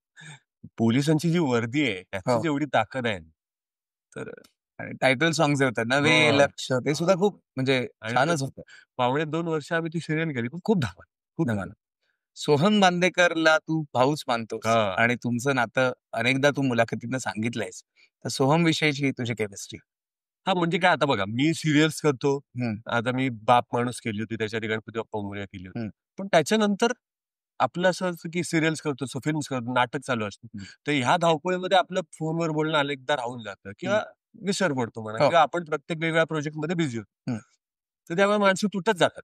Speaker 1: पोलिसांची जी वर्दी आहे त्याची जेवढी ताकद आहे तर
Speaker 2: आणि टायटल सॉंग्स होतात नवे लक्ष ते सुद्धा खूप म्हणजे छानच होतं.
Speaker 1: 1.5-2 वर्ष आम्ही ती सिरियल केली पण खूप धमाल. खूप धमाल.
Speaker 2: सोहम बांदेकरला तू भाऊच मानतोस आणि तुमचं नातं अनेकदा तू मुलाखतीनं सांगितलंयस. तर सोहम विषयीची तुझी केमिस्ट्री.
Speaker 1: म्हणजे काय आता बघा मी सिरियल्स करतो. आता मी बाप माणूस केली होती त्याच्यात गणपती बाप्पा मोरया केली होती. पण त्याच्यानंतर आपलं असं असतं की सिरियल्स करतो फिल्म्स करतो नाटक चालू असतं. तर ह्या धावपळीमध्ये आपलं फोनवर बोलणं अनेकदा राहून जातं किंवा विसर पडतो म्हणा किंवा आपण प्रत्येक वेगळ्या प्रोजेक्ट मध्ये बिझी होतो. तर त्यामुळे माणसं तुटत जातात.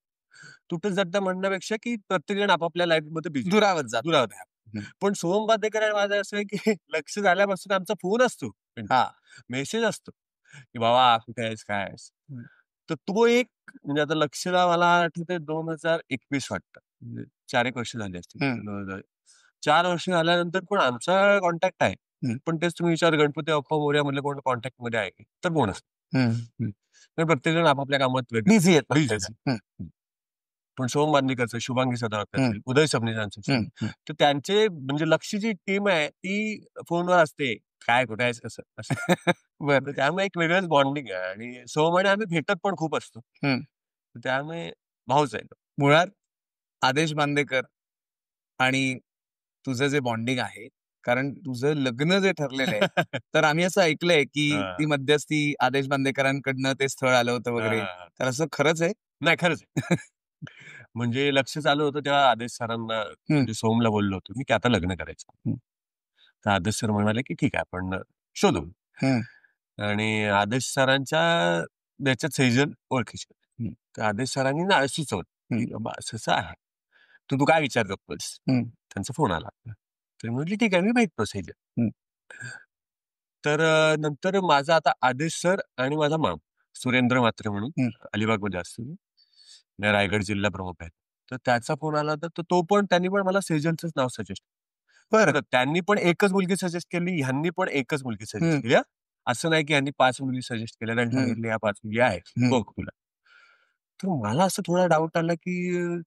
Speaker 1: तुटत जातात म्हणण्यापेक्षा की प्रत्येक जण आपापल्या लाईफ मध्ये बिझी
Speaker 2: दुरावत जात.
Speaker 1: पण सोहम बांदेकर माझं असं आहे की लक्ष झाल्यापासून आमचा फोन असतो. मेसेज असतो की बाबा कुठे आहेस काय आहेस. तर तो एक म्हणजे आता लक्षला मला आठवतंय 2021 वाटतं. म्हणजे 4 एक वर्ष झाली असतील. 4 वर्ष झाल्यानंतर पण आमचा कॉन्टॅक्ट आहे. पण तेच तुम्ही विचार गणपती बाप्पा मोरया मधले कोण कॉन्टॅक्ट मध्ये आहे तर कोण असतं. तर प्रत्येक जण आपापल्या कामात
Speaker 2: बिझी आहेत
Speaker 1: बिझी
Speaker 2: प्रत्येक
Speaker 1: आहे.
Speaker 2: जण.
Speaker 1: पण सोहम बांदेकरचं, शुभांगी सदावर्त असेल, उदय सबनीसांचं असेल, तर त्यांचे म्हणजे लक्ष्य जी टीम आहे ती फोनवर असते. काय कुठे आहेस कसं असं.
Speaker 2: बरं.
Speaker 1: तर त्यामुळे एक वेगळंच बॉन्डिंग आहे आणि सोहम आणि आम्ही भेटत पण खूप असतो. तर त्यामुळे भाऊच आहे.
Speaker 2: मुळात आदेश बांदेकर आणि तुझं जे बॉन्डिंग आहे, कारण तुझं लग्न जे ठरलेलं आहे, तर आम्ही असं ऐकलंय की ती मध्यस्थी आदेश बांदेकरांकडनं ते स्थळ आलं होतं वगैरे. तर असं खरंच आहे?
Speaker 1: नाही खरंच आहे. म्हणजे लक्ष चालू होतं तेव्हा आदेश सरांना म्हणजे सोहमला बोललो होतो मी की आता लग्न करायचं. तर आदेश सर म्हणाले की ठीक आहे आपण शोधू. आणि आदेश सरांच्या त्याच्यात सेजल ओळखीचे. तर आदेश सरांनी ना सुचवलं की बाबा असं आहे. तू काय विचार करतोस? त्यांचा फोन आला. तर म्हटली ठीक आहे मी भेटतो सेजल. तर नंतर माझा आता आदेश सर आणि माझा माम सुरेंद्र म्हात्रे म्हणून अलिबागमध्ये असतो. रायगड जिल्हा प्रमुख आहे. तर त्याचा फोन आला होता तर तो पण त्यांनी पण मला सेजलचंच नाव सजेस्ट बरं त्यांनी पण एकच मुलगी सजेस्ट केली ह्यांनी पण एकच मुलगी सजेस्ट केली. असं नाही की ह्यांनी 5 मुली सजेस्ट केल्या आणि सांगितले या 5 मुली आहेत बघ तुला. तर मला असं थोडा डाऊट आला की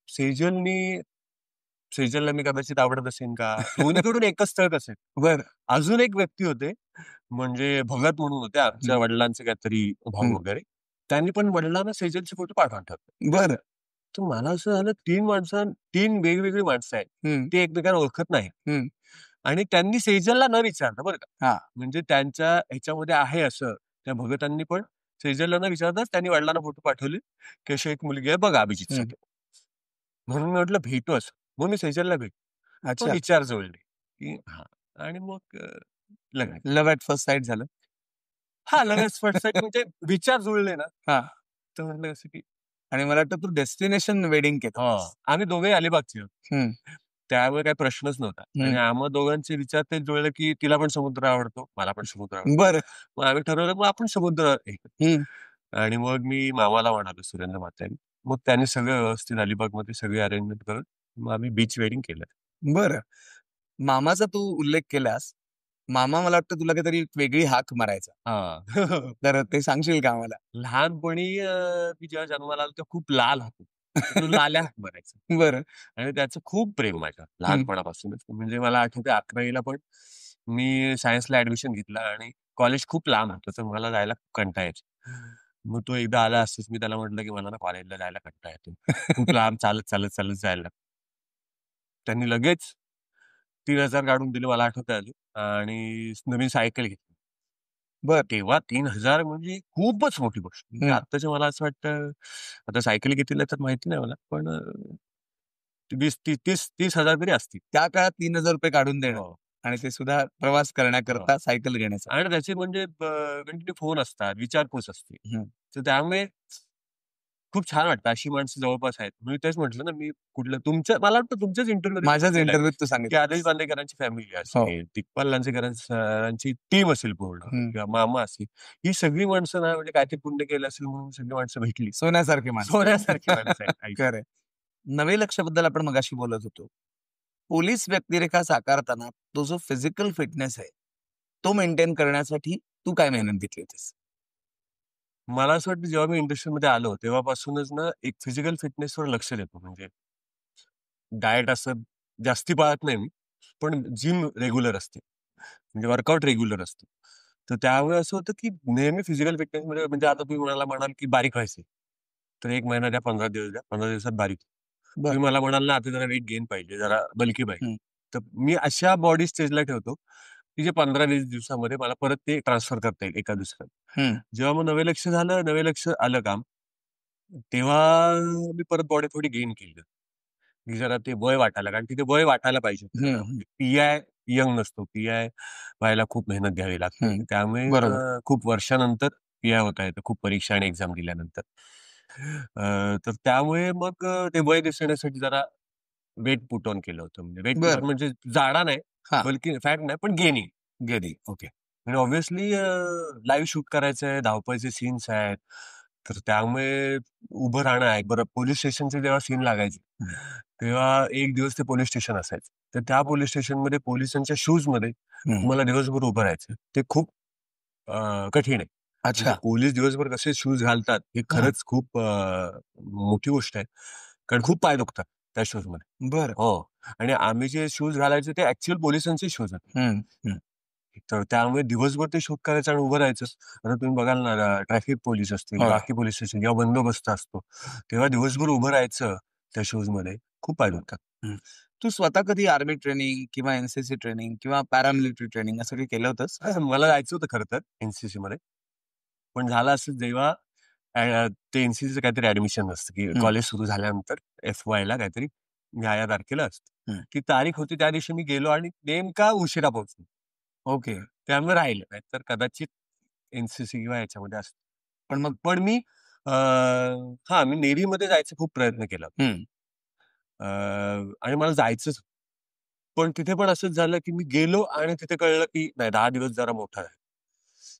Speaker 1: सेजलला मी कदाचित आवडत असेल का? दोन्हीकडून एकच स्थळ असेल. बरं अजून एक व्यक्ती होते म्हणजे भगत म्हणून होते आमच्या वडिलांचे काहीतरी भाऊ वगैरे. त्यांनी पण वडिलांना सेजलचे फोटो पाठवून ठेवले. बरं तर मला असं झालं 3 वेगवेगळी माणसं आहेत. ते एकमेकांना ओळखत नाही. आणि त्यांनी सेजलला न विचारता बरं का म्हणजे त्यांच्या ह्याच्यामध्ये आहे असं त्या भगतांनी पण सेजलला न विचारताच त्यांनी वडिलांना फोटो पाठवले की अशी एक मुलगी आहे बघा अभिजितसाठी. म्हणून मी म्हटलं भेटू असं. मग मी सेजलला भेटलो. अच्छा विचार जुळले की आणि मग लव्ह ॲट फर्स्ट साईट झालं. लव्ह ॲट फर्स्ट साईट म्हणजे विचार जुळले ना. तर म्हटलं असं की
Speaker 2: आणि मला वाटतं तू डेस्टिनेशन वेडिंग केलं.
Speaker 1: आम्ही दोघे अलिबागचे आहोत. त्यामुळे काही प्रश्नच नव्हता. आणि आम्हा दोघांचे विचार ते जुळले की तिला पण समुद्र आवडतो, मला पण समुद्र आवडतो.
Speaker 2: बरं
Speaker 1: मग आम्ही ठरवलं मग आपण समुद्र आणि मग मी मामाला म्हणालो सुरेंद्र म्हात्रेंनी. मग त्यांनी सगळं व्यवस्थित अलिबागमध्ये सगळी अरेंजमेंट करून मग आम्ही बीच वेडिंग केलं.
Speaker 2: बरं मामाचा तू उल्लेख केलास. मामा मला वाटतं तुला काहीतरी वेगळी हाक मारायचा. तर ते सांगशील का आम्हाला?
Speaker 1: लहानपणी मी जेव्हा जन्माला आलो तेव्हा खूप लाल होतो. तो लाल्या हाक मारायचा.
Speaker 2: बरं
Speaker 1: आणि त्याचं खूप प्रेम माझ्या लहानपणापासूनच. म्हणजे मला आठवतंय 11वीला पण मी सायन्सला ऍडमिशन घेतलं आणि कॉलेज खूप लांब होतं तर मला जायला कंटाळा यायचा. मग तो एकदा आला असंच मी त्याला म्हटलं की मला ना कॉलेजला जायला कंटाळा येतो. खूप लांब चालत जायला लागतं. त्यांनी लगेच 3,000 काढून दिले मला आठवतंय अजून आणि नवीन सायकल घेतली.
Speaker 2: बरं
Speaker 1: तेव्हा 3,000 म्हणजे खूपच मोठी गोष्ट. म्हणजे आत्ताच्या मला असं वाटतं आता सायकल घेतलेल्या तर माहिती नाही मला पण 30,000 तरी असतील.
Speaker 2: त्या काळात 3,000 रुपये काढून देणं
Speaker 1: हो.
Speaker 2: आणि ते सुद्धा प्रवास करण्याकरता सायकल घेण्याचा.
Speaker 1: आणि त्याचे म्हणजे कंटिन्यू फोन असतात, विचारपूस असते. तर त्यामुळे खूप छान वाटतं अशी माणसं जवळपास आहेत. मी तेच म्हटलं ना मी मला वाटतं तुमच्याच इंटरव्ह्यू
Speaker 2: माझ्याच इंटरव्ह्यूत तू
Speaker 1: की
Speaker 2: सांगितलं.
Speaker 1: आदेश बांदेकरांची फॅमिली असेल, दिग्पाल लांजेकरांची टीम असेल पूर्ण किंवा मामा असेल. ही सगळी माणसं ना म्हणजे काहीतरी पुण्य केलं असेल म्हणून सगळी माणसं भेटली.
Speaker 2: सोन्यासारखी माणसं.
Speaker 1: सोन्यासारखी माणसं आहेत.
Speaker 2: खरंय. नवे लक्ष्याबद्दल आपण मगाशी बोलत होतो. पोलीस व्यक्तिरेखा साकारताना तो जो फिजिकल फिटनेस आहे, तो मेंटेन करण्यासाठी तू काय मेहनत घेतली होतीस?
Speaker 1: मला असं वाटतं जेव्हा मी इंडस्ट्रीमध्ये आलो तेव्हापासूनच ना एक फिजिकल फिटनेसवर लक्ष देतो. म्हणजे डाएट असं जास्ती पाळत नाही मी. पण जिम रेग्युलर असते. म्हणजे वर्कआउट रेग्युलर असतं. तर त्यामुळे असं होतं की नेहमी फिजिकल फिटनेसमध्ये म्हणजे आता तुम्ही म्हणाल की बारीक व्हायचंय. तर 1 महिना द्या, 15 दिवस द्या. 15 दिवसात बारीक. तुम्ही मला म्हणाल ना आता जरा वेट गेन पाहिजे, जरा बल्की पाहिजे. तर मी अशा बॉडी स्टेजला ठेवतो, की जे 15-20 दिवसामध्ये मला परत ते ट्रान्सफर करता येईल एका दुसऱ्यात. जेव्हा मग नवे लक्ष आलं काम, तेव्हा मी परत बॉडी थोडी गेन केली. की जरा ते वय वाटायला कारण तिथे वय वाटायला पाहिजे. पी-आय यंग नसतो. पी-आय व्हायला खूप मेहनत घ्यावी लागते. त्यामुळे खूप वर्षानंतर पी-आय होता येतं. खूप परीक्षा आणि एक्झाम दिल्यानंतर. तर त्यामुळे मग ते वय दिसण्यासाठी जरा वेट पुट ऑन केलं होतं. म्हणजे वेट पुट ऑन म्हणजे जाडा नाही, बल्कि फॅट नाही, पण गेनिंग.
Speaker 2: गेली. ओके.
Speaker 1: आणि ऑब्व्हियसली लाईव्ह शूट करायचंय, धावपळीचे सीन्स आहेत. तर त्यामुळे उभं राहणं आहे. बरं, पोलीस स्टेशनचे जेव्हा सीन लागायचे तेव्हा एक दिवस ते पोलीस स्टेशन असायचं. तर त्या पोलीस स्टेशनमध्ये पोलिसांच्या शूजमध्ये मला दिवसभर उभं राहायचं. ते खूप कठीण आहे.
Speaker 2: अच्छा.
Speaker 1: म्हणजे पोलीस दिवसभर कसे शूज घालतात हे खरंच खूप मोठी गोष्ट आहे. कारण खूप पाय दुखतात त्या शूजमध्ये.
Speaker 2: बरं.
Speaker 1: हो. आणि आम्ही जे शूज घालायचो ते ऍक्च्युअल पोलिसांचे शूज होते. तर त्यामुळे दिवसभर ते शूट करायचं आणि उभं राहायचं. आता तुम्ही बघाल ना, ट्रॅफिक पोलीस असतील,
Speaker 2: होय.
Speaker 1: बाकी पोलीस स्टेशन जेव्हा बंदोबस्त असतो तेव्हा दिवसभर उभं राहायचं त्या शूज मध्ये, खूप पाय दुखतात.
Speaker 2: तू स्वतः कधी आर्मी ट्रेनिंग किंवा एनसीसी ट्रेनिंग किंवा पॅरामिलिटरी ट्रेनिंग असं काही केलं होतंस?
Speaker 1: मला जायचं होतं खरं तर एनसीसी मध्ये, पण झालं असं जेव्हा ते एनसीसीचं काहीतरी ऍडमिशन असतं की कॉलेज सुरू झाल्यानंतर FY ला काहीतरी या तारखेला असतं. ती तारीख होती, त्या दिवशी मी गेलो आणि नेमका उशिरा पोहोचलो.
Speaker 2: ओके.
Speaker 1: त्यामुळे राहिलं, नाहीतर कदाचित एनसीसी किंवा याच्यामध्ये असतं.
Speaker 2: पण मग
Speaker 1: पण मी मी नेव्हीमध्ये जायचा खूप प्रयत्न केला. आणि मला जायचंच. पण तिथे पण असंच झालं की मी गेलो आणि तिथे कळलं की नाही, 10 दिवस जरा मोठा आहे.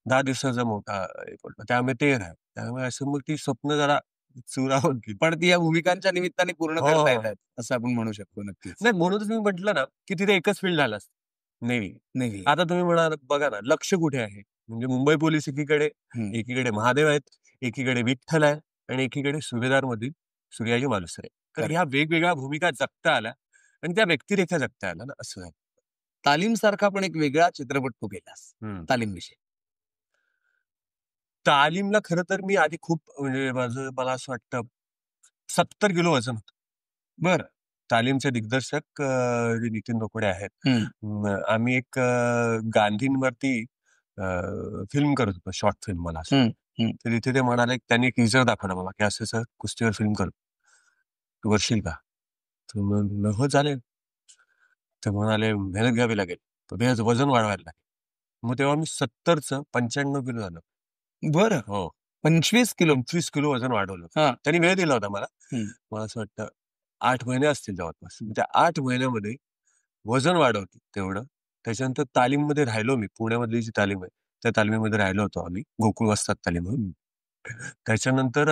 Speaker 1: 10 दिवसाचा मोठा हे पडलं. त्यामुळे ते नाही. त्यामुळे असं मग ती स्वप्न जरा चुरावून गेली.
Speaker 2: पण ती या भूमिकांच्या निमित्ताने पूर्ण
Speaker 1: हो,
Speaker 2: करता
Speaker 1: हो.
Speaker 2: येतात असं आपण म्हणू शकतो नक्कीच.
Speaker 1: नाही, म्हणूनच मी म्हटलं ना की तिथे एकच फील्ड झालं असतं, नेव्ही.
Speaker 2: नेव्ही.
Speaker 1: आता तुम्ही म्हणाल, बघा ना, लक्ष कुठे आहे? म्हणजे मुंबई पोलीस एकीकडे महादेव आहेत, एकीकडे विठ्ठल आहे आणि एकीकडे सुभेदारमधील सूर्याजी मालुसरे. तर
Speaker 2: Correct.
Speaker 1: ह्या वेगवेगळ्या भूमिका जगता आल्या आणि त्या व्यक्तिरेखा जगता आल्या ना, असं झालं.
Speaker 2: तालीम सारखा पण एक वेगळा चित्रपट तू केलास तालीम विषयी.
Speaker 1: तालीमला खरं तर मी आधी खूप, म्हणजे मला असं वाटतं 70 किलो वजन होतं.
Speaker 2: बरं.
Speaker 1: तालीमचे दिग्दर्शक जे नितीन रोकडे आहेत, आम्ही एक गांधींवरती फिल्म करत होतो, शॉर्ट फिल्म मला असं. तर तिथे ते म्हणाले, त्यांनी एक टीजर दाखवला मला की असं सर कुस्तीवर फिल्म करतो, तू करशील का? तर म्हणलं हो चालेल. ते म्हणाले मेहनत घ्यावी लागेल, तर वजन वाढवायला लागेल. मग तेव्हा मी 70चं 95 किलो झालं.
Speaker 2: बरं.
Speaker 1: हो.
Speaker 2: 25 किलो.
Speaker 1: 25 किलो वजन वाढवलं.
Speaker 2: हां.
Speaker 1: त्यांनी वेळ दिला होता मला. मला असं वाटतं 8 महिने असतील जवळपास. त्या 8 महिन्यामध्ये वजन वाढवलं तेवढं. त्याच्यानंतर तालीममध्ये राहिलो मी. पुण्यामधली जी तालीम आहे, त्या तालिमीमध्ये राहिलो होतो आम्ही. गोकुळ वस्ताद तालीम म्हणून. त्याच्यानंतर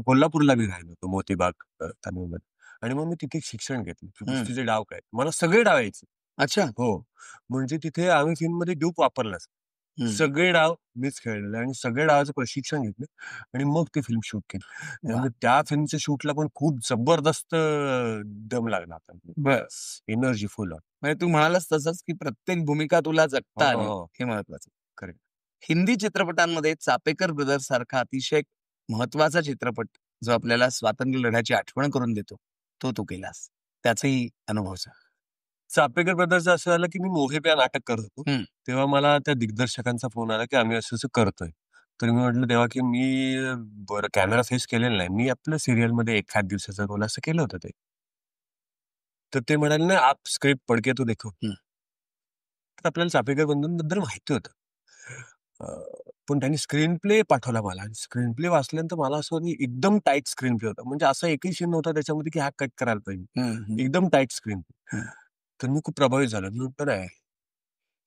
Speaker 1: कोल्हापूरला मी राहिलो होतो, मोतीबाग तालीममध्ये. आणि मग मी तिथे शिक्षण घेतलं. कुस्तीचे डाव काय, मला सगळे डाव यायचे.
Speaker 2: अच्छा.
Speaker 1: हो. म्हणजे तिथे आम्ही फिल्ममध्ये ड्यूप वापरलाच. सगळे डाव मीच खेळलेले आणि सगळ्या डावाचं प्रशिक्षण घेतलं आणि मग ती फिल्म शूट केली. त्यामुळे त्या फिल्मच्या शूटला पण खूप जबरदस्त दम लागला होता.
Speaker 2: बस.
Speaker 1: Energy full.
Speaker 2: म्हणजे तू म्हणालास तसंच की प्रत्येक भूमिका तुला जगता आली,
Speaker 1: हो.
Speaker 2: हे महत्वाचं.
Speaker 1: करेक्ट.
Speaker 2: हिंदी चित्रपटांमध्ये चापेकर ब्रदर्स सारखा अतिशय महत्वाचा चित्रपट जो आपल्याला स्वातंत्र्य लढ्याची आठवण करून देतो, तो तू केलास. त्याचाही अनुभव सांग.
Speaker 1: चापेकर ब्रदर्सचं असं झालं की मी मोहेब्या नाटक करत होतो. तेव्हा मला त्या दिग्दर्शकांचा फोन आला की आम्ही असं करतोय. तर मी म्हटलं तेव्हा की मी बरं कॅमेरा फेस केलेला नाही. मी आपलं सिरियलमध्ये एखाद दिवसाचा रोल असं केलं होतं ते. तर ते म्हणाले ना, आप स्क्रिप्ट पढ के तो देखो. तर आपल्याला चापेकर बंधूंबद्दल माहिती होतं. पण त्यांनी स्क्रीन प्ले पाठवला मला आणि स्क्रीन प्ले वाचल्यानंतर मला असं एकदम टाईट स्क्रीन प्ले होता. म्हणजे असा एकही सीन नव्हता त्याच्यामध्ये की हा कट करायला पाहिजे. एकदम टाईट स्क्रीन प्ले. तर मी खूप प्रभावित झालो. मी म्हटलं नाही,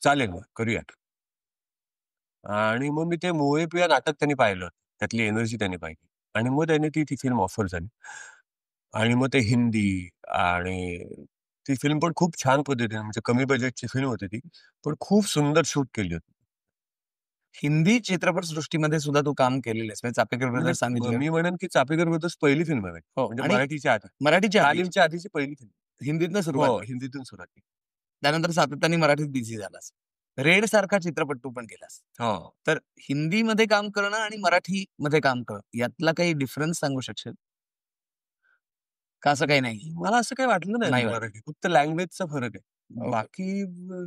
Speaker 1: चालेल मग करूया. आणि मग मी ते मोहे पिया नाटक त्यांनी पाहिलं. त्यातली एनर्जी त्यांनी पाहिली आणि मग त्यांनी ती फिल्म ऑफर झाली. आणि मग ते हिंदी आणि ती फिल्म पण खूप छान पद्धतीने, म्हणजे कमी बजेटची फिल्म होती ती, पण खूप सुंदर शूट केली होती.
Speaker 2: हिंदी चित्रपट सृष्टीमध्ये सुद्धा तू काम केलेलं आहेस. म्हणजे चापेकर ब्रदर्स सांगितलं.
Speaker 1: मी म्हणेन की चापेकर ब्रदर्स पहिली फिल्म आहे.
Speaker 2: हो.
Speaker 1: म्हणजे
Speaker 2: आणि
Speaker 1: मराठीच्या आधी.
Speaker 2: मराठीच्या आधी.
Speaker 1: तालीमच्या आधीची पहिली फिल्म.
Speaker 2: हिंदीतनं
Speaker 1: हो,
Speaker 2: सुरुवात.
Speaker 1: हिंदीतून सुरुवात केली.
Speaker 2: त्यानंतर सातत्याने मराठीत बिझी झालास. रेड सारखा चित्रपट तू पण केलास.
Speaker 1: हो.
Speaker 2: तर हिंदीमध्ये काम करणं आणि मराठीमध्ये काम करणं यातला काही डिफरन्स सांगू शकशील? का असं काही नाही?
Speaker 1: मला असं काही वाटलं नाही
Speaker 2: नाही वाटलं.
Speaker 1: मराठी. फक्त लँग्वेजचा फरक आहे.
Speaker 2: ओके.
Speaker 1: बाकी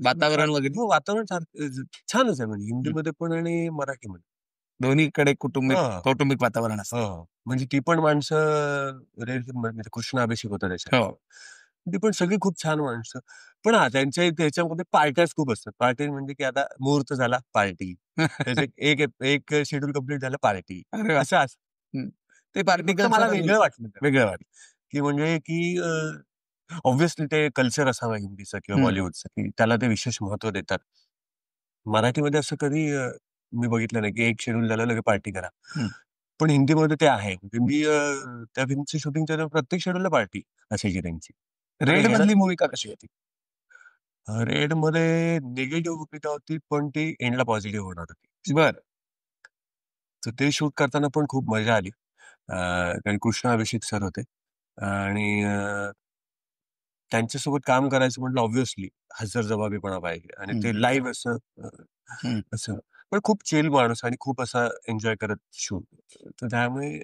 Speaker 2: वातावरण वगैरे?
Speaker 1: हो, वातावरण छानच आहे म्हणजे हिंदीमध्ये पण आणि मराठीमध्ये.
Speaker 2: दोन्हीकडे
Speaker 1: हां.
Speaker 2: कौटुंबिक वातावरण असतं.
Speaker 1: हो. म्हणजे ती पण माणसं म्हणजे कृष्ण अभिषेक होता त्याच्यात.
Speaker 2: हो.
Speaker 1: ती पण सगळी खूप छान माणसं. पण हां, त्याच्यामध्ये पार्ट्याच खूप असतात. पार्टी म्हणजे की आता मुहूर्त झाला पार्टी. त्याचे एक शेड्यूल कंप्लीट झालं पार्टी.
Speaker 2: अरे वाह!
Speaker 1: असं असतं.
Speaker 2: ते पार्टी
Speaker 1: फक्त मला वेगळं वाटलं ते.
Speaker 2: वेगळं वाटलं.
Speaker 1: की म्हणजे की ऑब्व्हियसली ते कल्चर असावं हिंदीचं किंवा बॉलिवूडचं, की त्याला ते विशेष महत्त्व देतात. मराठीमध्ये असं कधी मी बघितलं नाही की एक शेड्यूल झालं लगे पार्टी करा. पण हिंदीमध्ये ते आहे. म्हणजे मी त्या फिल्मची शूटिंगच्या प्रत्येक शेड्यूलला पार्टी असायची त्यांची.
Speaker 2: रेड मधली भूमिका कशी होती?
Speaker 1: रेड मध्ये निगेटिव्ह भूमिका होती, पण ती एंडला पॉझिटिव्ह होणार होती.
Speaker 2: बर.
Speaker 1: तर ते शूट करताना पण खूप मजा आली. कारण कृष्णा अभिषेक सर होते आणि त्यांच्यासोबत काम करायचं म्हटलं ऑब्व्हियसली हजरजबाबीपणा पाहिजे आणि ते लाईव्ह असं असं पण खूप चिल माणूस आणि खूप असा एन्जॉय करत शूट. तर त्यामुळे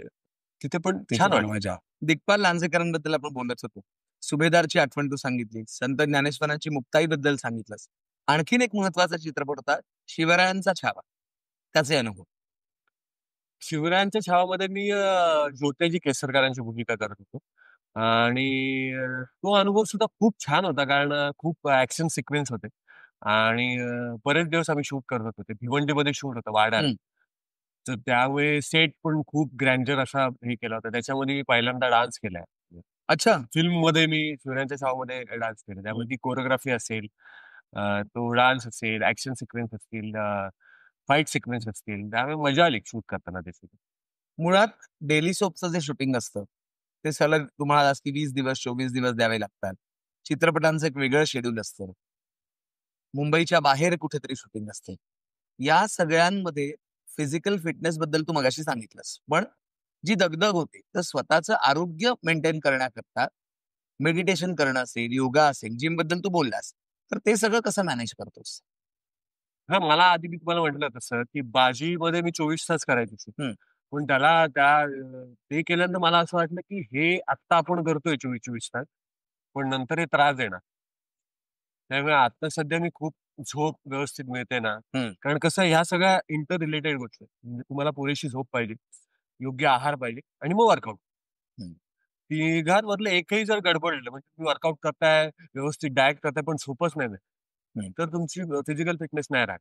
Speaker 1: तिथे पण छान वाटलं.
Speaker 2: मजा. दिग्पाल लांजेकरांबद्दल आपण बोलत होतो. सुभेदारची आठवण तू सांगितली, संत ज्ञानेश्वरांची मुक्ताईबद्दल सांगितलंस. आणखीन एक महत्वाचा चित्रपट होता शिवरायांचा छावा. त्याचे अनुभव.
Speaker 1: शिवरायांच्या छावामध्ये मी ज्योत्याजी केसरकरांची भूमिका करत होतो आणि तो अनुभव सुद्धा खूप छान होता कारण खूप ऍक्शन सिक्वेन्स होते आणि बरेच दिवस आम्ही शूट करत होतो. ते भिवंडीमध्ये शूट होतं वाड्यात. तर त्यामुळे सेट पण खूप ग्रँडर असा हे केला होता. त्याच्यामध्ये मी पहिल्यांदा डान्स केलाय.
Speaker 2: अच्छा.
Speaker 1: फिल्ममध्ये मी शिवरायांच्या छावामध्ये डान्स केला. त्यामुळे ती कोरिओग्राफी असेल, तो डान्स असेल, ऍक्शन सिक्वेन्स असतील, फाईट सिक्वेन्स असतील, त्यामुळे मजा आली शूट करताना ते सगळं.
Speaker 2: मुळात डेली सोपचं जे शूटिंग असतं ते सलग तुम्हाला आज 20 दिवस 24 दिवस द्यावे लागतात. चित्रपटांचं एक वेगळं शेड्यूल असतं. मुंबईच्या बाहेर कुठेतरी शूटिंग असते. या सगळ्यांमध्ये फिजिकल फिटनेस बद्दल तू मगाशी सांगितलंस. पण जी दगदग होती तर स्वतःचं आरोग्य मेंटेन करण्याकरता मेडिटेशन करणं असेल, योगा असेल, जिम बद्दल तू बोललास. तर ते सगळं कसं मॅनेज करतोस?
Speaker 1: हा मला आधी मी तुम्हाला म्हटलं तसं की बाजीमध्ये मी 24 तास करायचो शूट.
Speaker 2: हं.
Speaker 1: पण ते केल्यानंतर मला असं वाटलं की हे आत्ता आपण करतोय 24 तास, पण नंतर हे त्रास देणार. त्यामुळे आता सध्या मी खूप झोप व्यवस्थित मिळते ना,
Speaker 2: हं.
Speaker 1: कारण कसं ह्या सगळ्या इंटर रिलेटेड गोष्टी आहेत. म्हणजे तुम्हाला पुरेशी झोप पाहिजे, योग्य आहार पाहिजे आणि मग वर्कआउट.
Speaker 2: हं.
Speaker 1: तिघांमधलं एकही जर गडबडलं म्हणजे तुम्ही वर्कआउट करताय, व्यवस्थित डाएट करताय, पण झोपच नाही मिळत,
Speaker 2: हं.
Speaker 1: तर तुमची फिजिकल फिटनेस नाही राहत.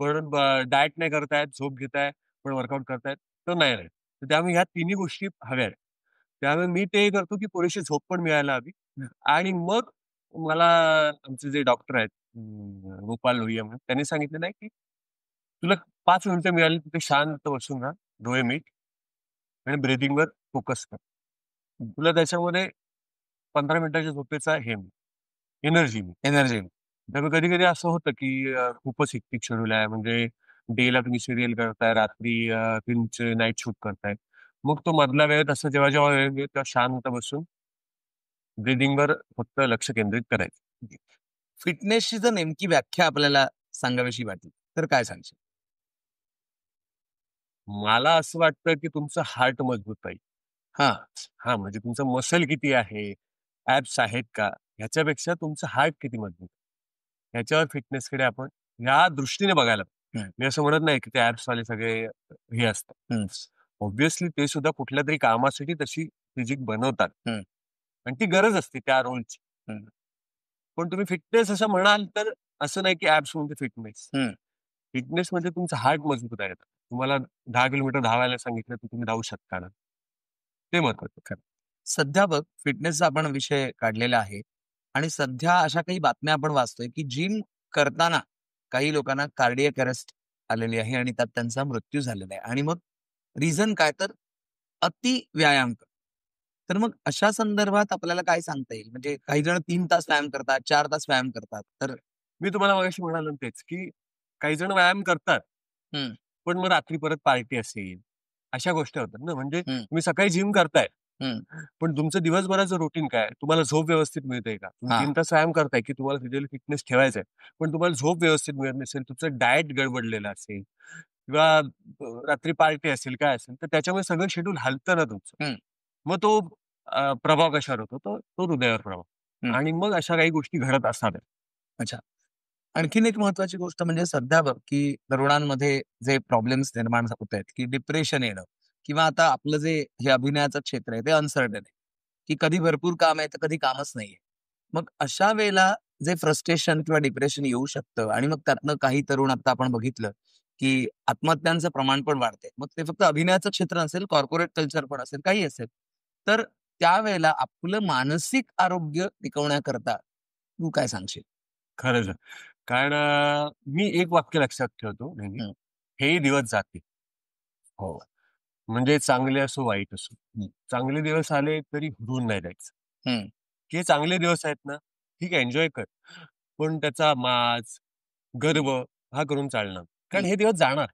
Speaker 1: पण डाएट नाही करतायत, झोप घेताय, पण वर्कआउट करतायत, तर नाही राहत. तर त्यामुळे ह्या तिन्ही गोष्टी हव्या आहेत. त्यामुळे मी ते करतो, की पुरेशी झोप पण मिळायला हवी आणि मग मला आमचे जे डॉक्टर आहेत गोपाल लोहिया म्हणून, त्यांनी सांगितलेलं आहे, की तुला 5 मिनिटं मिळाली तिथे शांत बसून राहा, डोळे मिट आणि ब्रीथिंगवर फोकस कर. तुला त्याच्यामध्ये 15 मिनिटाच्या झोपेचा हे एनर्जी मिळेल.
Speaker 2: एनर्जी.
Speaker 1: त्यामुळे कधी-कधी असं होतं, की खूपच हेक्टिक शेड्यूल आहे. म्हणजे डेला तुम्ही सीरियल करताय, रात्री तुमचे नाईट शूट करताय. मग तो मधला वेळ तसा जेव्हा-जेव्हा वेळ मिळेल तेव्हा शांत बसून ब्रीथिंगवर फक्त लक्ष केंद्रित करायचं.
Speaker 2: फिटनेसची जर नेमकी व्याख्या आपल्याला सांगावीशी वाटली, तर काय सांगशील?
Speaker 1: मला असं वाटतं, की तुमचं हार्ट मजबूत पाहिजे.
Speaker 2: हां.
Speaker 1: हां, म्हणजे तुमचं मसल किती आहे, ॲब्स आहेत का, ह्याच्यापेक्षा तुमचं हार्ट किती मजबूत आहे. ह्याच्यावर फिटनेसकडे आपण या दृष्टीने बघायला पाहिजे.
Speaker 2: हं.
Speaker 1: मी असं म्हणत नाही, की ते ॲब्सवाले सगळे हे असतात.
Speaker 2: हं.
Speaker 1: ऑब्व्हियसली ते सुद्धा कुठल्यातरी कामासाठी तशी फिजिक बनवतात.
Speaker 2: हं.
Speaker 1: आणि ती गरज असते त्या रोलची.
Speaker 2: हं.
Speaker 1: पण तुम्ही फिटनेस असं म्हणाल, तर असं नाही, की ॲब्स म्हणजे फिटनेस.
Speaker 2: हं.
Speaker 1: फिटनेस म्हणजे तुमचं हार्ट मजबूत आहे. तुम्हाला 10 किलोमीटर धावायला सांगितलं, तर तुम्ही धावू शकता ना. ते महत्वाचं.
Speaker 2: खरं. सध्या बघ फिटनेसचा आपण विषय काढलेला आहे आणि सध्या अशा काही बातम्या आपण वाचतोय, की जिम करताना काही लोकांना कार्डियक अरेस्ट आलेली आहे आणि त्यात त्यांचा मृत्यू झालेला आहे आणि मग रिझन काय तर अति व्यायाम. तर मग अशा संदर्भात आपल्याला काय सांगता येईल? म्हणजे काही जण 3 तास व्यायाम करतात, 4 तास व्यायाम करतात. तर
Speaker 1: मी तुम्हाला मगाशी म्हणालो ना तेच, की काही जण व्यायाम करतात,
Speaker 2: हं.
Speaker 1: पण मग रात्री परत पार्टी असेल, अशा गोष्टी होतात ना. म्हणजे
Speaker 2: हं.
Speaker 1: तुम्ही सकाळी जिम करताय,
Speaker 2: हं.
Speaker 1: पण तुमचं दिवसभराचं रुटीन काय? तुम्हाला झोप व्यवस्थित मिळते का? तुम्ही
Speaker 2: हां.
Speaker 1: 3 तास व्यायाम करताय, की तुम्हाला फिजिकल फिटनेस ठेवायचा आहे. पण तुम्हाला झोप व्यवस्थित मिळत नसेल, तुमचं डाएट गडबडलेलं असेल किंवा रात्री पार्टी असेल, काय असेल, तर त्याच्यामुळे सगळं शेड्यूल हलतं ना तुमचं.
Speaker 2: हं.
Speaker 1: मग तो प्रभाव कशावर होतो? तो तो हृदयावर प्रभाव
Speaker 2: हं.
Speaker 1: आणि मग अशा काही गोष्टी घडत असतात.
Speaker 2: अच्छा. आणखीन एक महत्वाची गोष्ट म्हणजे सध्या बघ, की तरुणांमध्ये जे प्रॉब्लेम्स निर्माण होत आहेत, की डिप्रेशन येणं किंवा आता आपलं जे हे अभिनयाचं क्षेत्र आहे ते अनसर्टन आहे, की कधी भरपूर काम आहे, तर कधी कामच नाहीये. मग अशा वेळेला जे फ्रस्ट्रेशन किंवा डिप्रेशन येऊ शकतं आणि मग त्यातनं काही तरुण आता आपण बघितलं, की आत्महत्यांचं प्रमाण पण वाढतंय. मग ते फक्त अभिनयाचं क्षेत्र नसेल, कॉर्पोरेट कल्चर पण असेल, काही असेल. तर त्यावेळेला आपलं मानसिक आरोग्य टिकवण्याकरता तू काय सांगशील?
Speaker 1: खरंच आहे. कारण मी एक वाक्य लक्षात ठेवतो नेहमी,
Speaker 2: हं.
Speaker 1: हेही दिवस जातील.
Speaker 2: हो.
Speaker 1: म्हणजे चांगले असो वाईट असो, चांगले दिवस आले तरी हुरून नाही जायचं. हे चांगले दिवस आहेत ना, ठीक आहे, एन्जॉय कर, पण त्याचा माज, गर्व हा करून चालणार, कारण हे दिवस जाणार.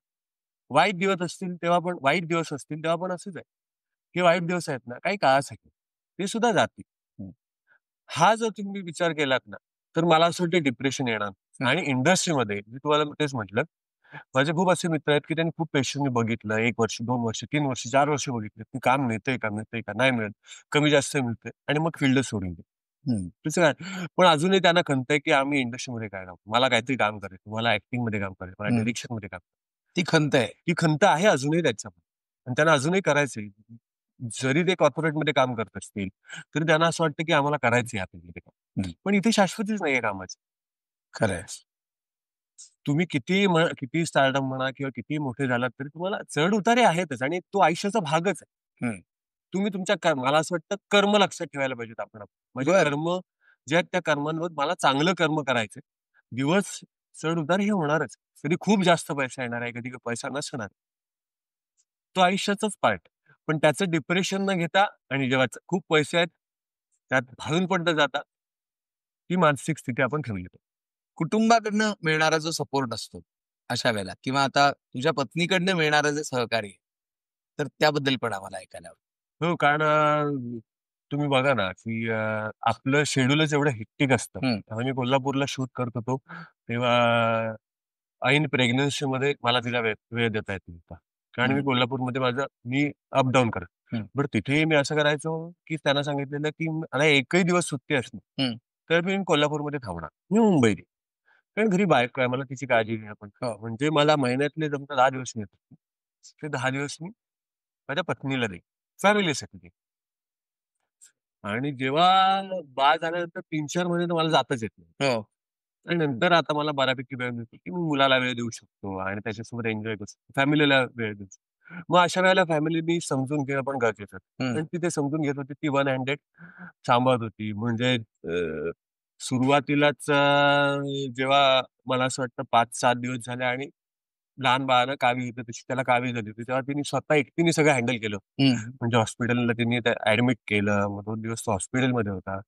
Speaker 1: वाईट दिवस असतील तेव्हा पण, वाईट दिवस असतील तेव्हा पण असंच आहे. हे वाईट दिवस आहेत ना, काही काळासाठी, ते सुद्धा जातील. हा जर तुम्ही विचार केलात ना, तर मला असं वाटतं डिप्रेशन येणार. आणि इंडस्ट्रीमध्ये मी तुम्हाला तेच म्हटलं, माझे खूप असे मित्र आहेत की त्यांनी खूप पेशंटने बघितलं, 1 वर्ष, 2 वर्ष, 3 वर्ष, 4 वर्ष बघितलं की काम मिळतंय का नाही मिळत, कमी जास्त मिळतंय, आणि मग फील्ड सोडून दिली. तसं काय, पण अजूनही त्यांना खंत आहे की आम्ही इंडस्ट्रीमध्ये काय राहू, मला काहीतरी काम करायचं, मला ऍक्टिंग मध्ये काम करायचं, मला डिरेक्शन मध्ये काम,
Speaker 2: ती खंत आहे.
Speaker 1: ती खंत आहे अजूनही त्याच्यामध्ये, आणि त्यांना अजूनही करायचंय. जरी ते कॉर्पोरेटमध्ये काम करत असतील तरी त्यांना असं वाटतं की आम्हाला करायचं आहे आपल्यामध्ये काम. पण इथे शाश्वतीच नाहीये कामाची.
Speaker 2: खरंय.
Speaker 1: तुम्ही किती स्टार्टअप म्हणा किंवा किती मोठे झालात तरी तुम्हाला चढ उतारे आहेतच, आणि तो आयुष्याचा भागच आहे. तुम्ही तुमच्या मला असं वाटतं कर्म लक्षात ठेवायला पाहिजेत आपण. म्हणजे कर्म जे आहेत त्या कर्मांवर मला चांगलं कर्म करायचंय. दिवस चढ उतार हे होणारच. कधी खूप जास्त पैसा येणार आहे, कधी पैसा नसणार. तो आयुष्याचाच पार्ट. पण त्याचं डिप्रेशन न घेता, आणि जेव्हा खूप पैसे आहेत त्यात भाळून पडता जाता, ती मानसिक स्थिती आपण ठेवली पाहिजे.
Speaker 2: कुटुंबाकडनं मिळणारा जो सपोर्ट असतो अशा वेळेला, किंवा आता तुझ्या पत्नीकडनं मिळणारं जे सहकार्य, तर त्याबद्दल पण आम्हाला ऐकायला आवडेल.
Speaker 1: हो, कारण तुम्ही बघा ना, की आपलं शेड्यूलच एवढं हेक्टिक असतं. तेव्हा मी कोल्हापूरला शूट करत होतो, तेव्हा ऐन प्रेग्नन्सीमध्ये मला तिला वेळ देता येत नव्हता. कारण मी कोल्हापूरमध्ये मी अपडाऊन करत. बरं तिथेही मी असं करायचो, की त्यांना सांगितलेलं, की मला एकही दिवस सुट्टी असली तर मी कोल्हापूरमध्ये थांबणार. मी मुंबईत येईन. कारण घरी बायको आहे, मला तिची काळजी घ्या पण. म्हणजे मला महिन्यातले जमता 10 दिवस मिळतात. ते 10 दिवस मी माझ्या पत्नीला देईन, फॅमिलीसाठी देईन. आणि जेव्हा बाळ झाल्यानंतर 3-4 महिने तर मला जाताच येत नाही. आणि नंतर आता मला बऱ्यापैकी वेळ मिळतो, की मी मुलाला वेळ देऊ शकतो आणि त्याच्यासोबत एन्जॉय करू शकतो, फॅमिलीला वेळ देऊ शकतो. मग अशा वेळेला फॅमिली मी समजून घेणं पण गरजेचं आहे. आणि ती ते समजून घेत होती, ती वन हँडेड सांभाळत होती. म्हणजे सुरुवातीलाच जेव्हा मला असं वाटतं 5-7 दिवस झाले आणि लहान बाळानं कावी येतं तशी त्याला कावी झाली होती, तेव्हा तिने स्वतः एकटीने सगळं हँडल केलं. म्हणजे हॉस्पिटलला तिने ऍडमिट केलं, मग 2 दिवस तो हॉस्पिटलमध्ये होता,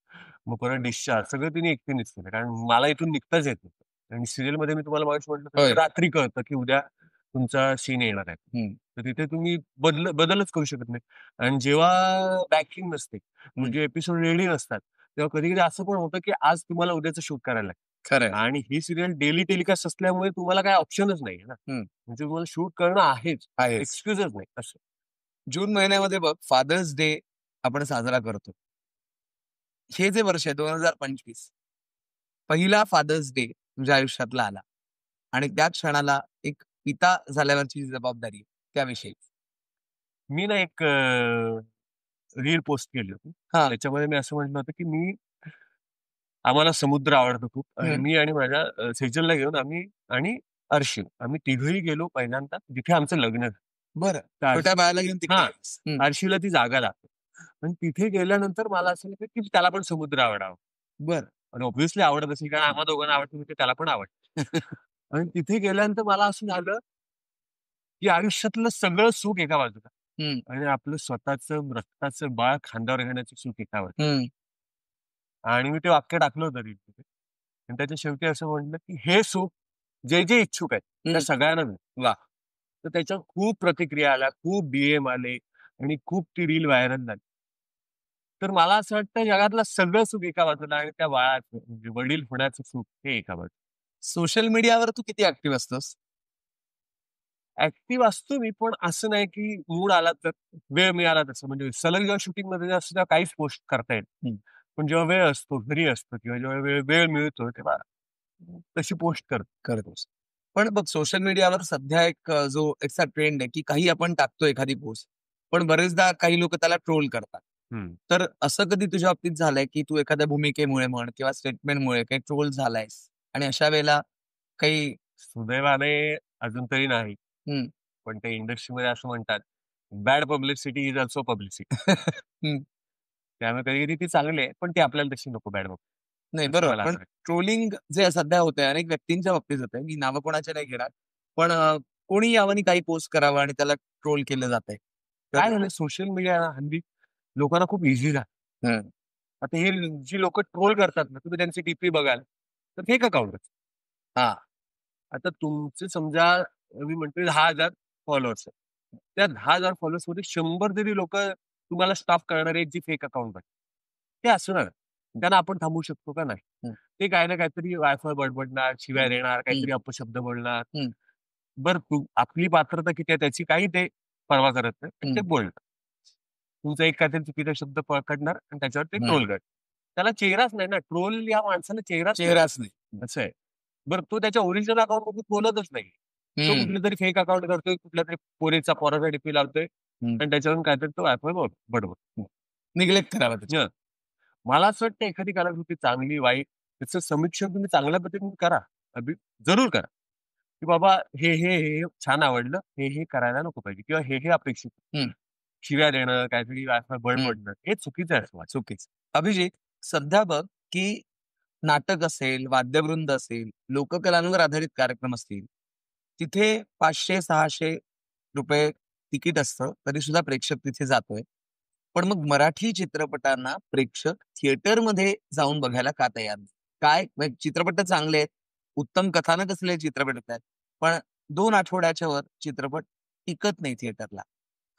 Speaker 1: मग परत डिस्चार्ज सगळं तिने एकटीनेच केलं, कारण मला इथून निघताच येत नव्हतं. आणि सिरियल मध्ये मी तुम्हाला मागाशी म्हटलं तसं रात्री कळतं की उद्या तुमचा सीन येणार आहे, तर तिथे तुम्ही बदलच करू शकत नाही. आणि जेव्हा बॅकिंग नसते, म्हणजे एपिसोड रेडी नसतात, तेव्हा कधी कधी असं पण होतं की आज तुम्हाला उद्याचं शूट करायला लागतं.
Speaker 2: खरंय.
Speaker 1: आणि ही सिरियल डेली टेलिकास्ट असल्यामुळे तुम्हाला काय ऑप्शनच नाही ना, म्हणजे तुम्हाला शूट करणं आहेच, एक्सक्यूजच नाही असं.
Speaker 2: जून महिन्यामध्ये बघ, फादर्स डे आपण साजरा करतो. हे जे वर्ष आहे 2025, पहिला फादर्स डे तुझ्या आयुष्यातला आला, आणि त्या क्षणाला एक पिता झाल्यावरची जबाबदारी, त्याविषयी.
Speaker 1: मी ना एक रील पोस्ट केली होती. त्याच्यामध्ये मी असं म्हटलं होतं की आम्हाला समुद्र आवडतो खूप, आणि मी आणि माझ्या सेजलला घेऊन आणि अर्शी आम्ही तिघही गेलो पहिल्यांदा जिथे आमचं लग्न झालं.
Speaker 2: बरं, छोट्या बाळाला घेऊन तिकडे.
Speaker 1: अर्शीला ती जागा लागते. आणि तिथे गेल्यानंतर मला असं वाटलं की त्याला पण समुद्र आवडावा.
Speaker 2: बरं.
Speaker 1: आणि ऑब्व्हियसली आवडत असेल, कारण आम्हा दोघांना आवडतं म्हणजे त्याला पण आवडतं. आणि तिथे गेल्यानंतर मला असं झालं की आयुष्यातलं सगळं सुख एका बाजूला, आणि आपलं स्वतःचं रक्ताचं बाळ खांद्यावर घेण्याचं सुख एका बाजूला. आणि मी ते वाक्य टाकलं होतं तिथे. आणि त्याच्या शेवटी असं म्हटलं की हे सुख जे इच्छुक आहेत त्या सगळ्यांना मिळेल. वा. तर त्याच्या खूप प्रतिक्रिया आल्या, खूप डीएम आले, आणि खूप ती रील व्हायरल झाली. तर मला असं वाटतं जगातलं सगळं सुख एका बाजूला, आणि त्या बाळाचं म्हणजे वडील होण्याचं सुख हे एका बाजूला.
Speaker 2: सोशल मीडियावर तू किती ऍक्टिव्ह असतोस?
Speaker 1: ऍक्टिव्ह असतो मी, पण असं नाही की मूड आला तर, वेळ मिळाला तसं. म्हणजे सलग जेव्हा शूटिंग मध्ये असतो तेव्हा काहीच पोस्ट करता येत. पण जेव्हा वेळ असतो, घरी असतो, किंवा जेव्हा वेळ मिळतो तेव्हा तशी पोस्ट
Speaker 2: करतोस. पण बघ, सोशल मीडियावर सध्या एक जो एकचा ट्रेंड आहे की काही आपण टाकतो एखादी पोस्ट, पण बरेचदा काही लोक त्याला ट्रोल करतात. तर असं कधी तुझ्या बाबतीत झालंय की तू एखाद्या भूमिकेमुळे म्हण किंवा स्टेटमेंटमुळे काही ट्रोल झालायस, आणि अशा वेळेला काही?
Speaker 1: सुदैवाने अजून तरी नाही. पण ते इंडस्ट्रीमध्ये असं म्हणतात, bad publicity is also publicity. त्यामुळे कधी कधी ती चांगली आहे, पण ती आपल्याला तशी नको बॅड.
Speaker 2: नाही, बरोबर. पण ट्रोलिंग जे सध्या होत आहे, अनेक व्यक्तींच्या बाबतीत होत आहे, मी नावं कोणाच्या नाही घेणार, पण कोणी यावं काही पोस्ट करावं आणि त्याला ट्रोल केलं जात आहे.
Speaker 1: काय झालं सोशल मीडिया हल्ली लोकांना खूप इझी झालं. आता हे जी लोक ट्रोल करतात ना, तुम्ही त्यांचे डीपी बघाल तर फेक अकाउंट.
Speaker 2: हा.
Speaker 1: आता तुमचे समजा मी म्हणतोय 10,000 फॉलोअर्स आहेत. त्या 10,000 फॉलोअर्स मध्ये 100 तरी लोक तुम्हाला स्टॉप करणारे एक जी फेक अकाउंट आहे ते असणार. त्यांना आपण थांबवू शकतो का नाही? ते काय ना काहीतरी वायफाय बडबडणार, शिवाय देणार, काहीतरी अपशब्द बोलणार. बरं आपली पात्रता किती आहे त्याची काही ते परवा करत नाही, पण ते बोलणार. तुमचा एक काहीतरी चुकीचा शब्द पकडणार आणि त्याच्यावर ते ट्रोल करणार. त्याला चेहराच नाही ना, ट्रोल या माणसाला चेहराच नाही. असं आहे. बरं तो त्याच्या ओरिजिनल अकाउंट मध्ये बोलतच नाही. तो कुठलं तरी फेक अकाउंट करतोय, कुठल्या तरी पोराचा डीपी लावतोय आणि त्याच्यावरून काहीतरी तो वायफाय बडबड
Speaker 2: निग्लेक्ट करावा.
Speaker 1: मला असं वाटतं एखादी कलाकृती चांगली वाईट त्याचं समीक्षण तुम्ही चांगल्या पद्धतीने करा. जरूर करा की बाबा हे छान आवडलं, हे करायला नको पाहिजे किंवा हे अपेक्षित. शिव्या देणं, काहीतरी बडबडणं हे चुकीचं आहे असं वाटतं.
Speaker 2: चुकीच. अभिजित, सध्या बघ की नाटक असेल, वाद्यवृंद असेल, लोककलांवर आधारित कार्यक्रम असतील, तिथे 500-600 रुपये तिकीट असतं, तरी सुद्धा प्रेक्षक तिथे जातोय. पण मग मराठी चित्रपटांना प्रेक्षक थिएटरमध्ये जाऊन बघायला का तयार नाही? काय म्हणजे चित्रपट तर चांगले आहेत, उत्तम कथानक असलेले चित्रपट आहेत, पण 2 आठवड्याच्या वर चित्रपट टिकत नाही थिएटरला.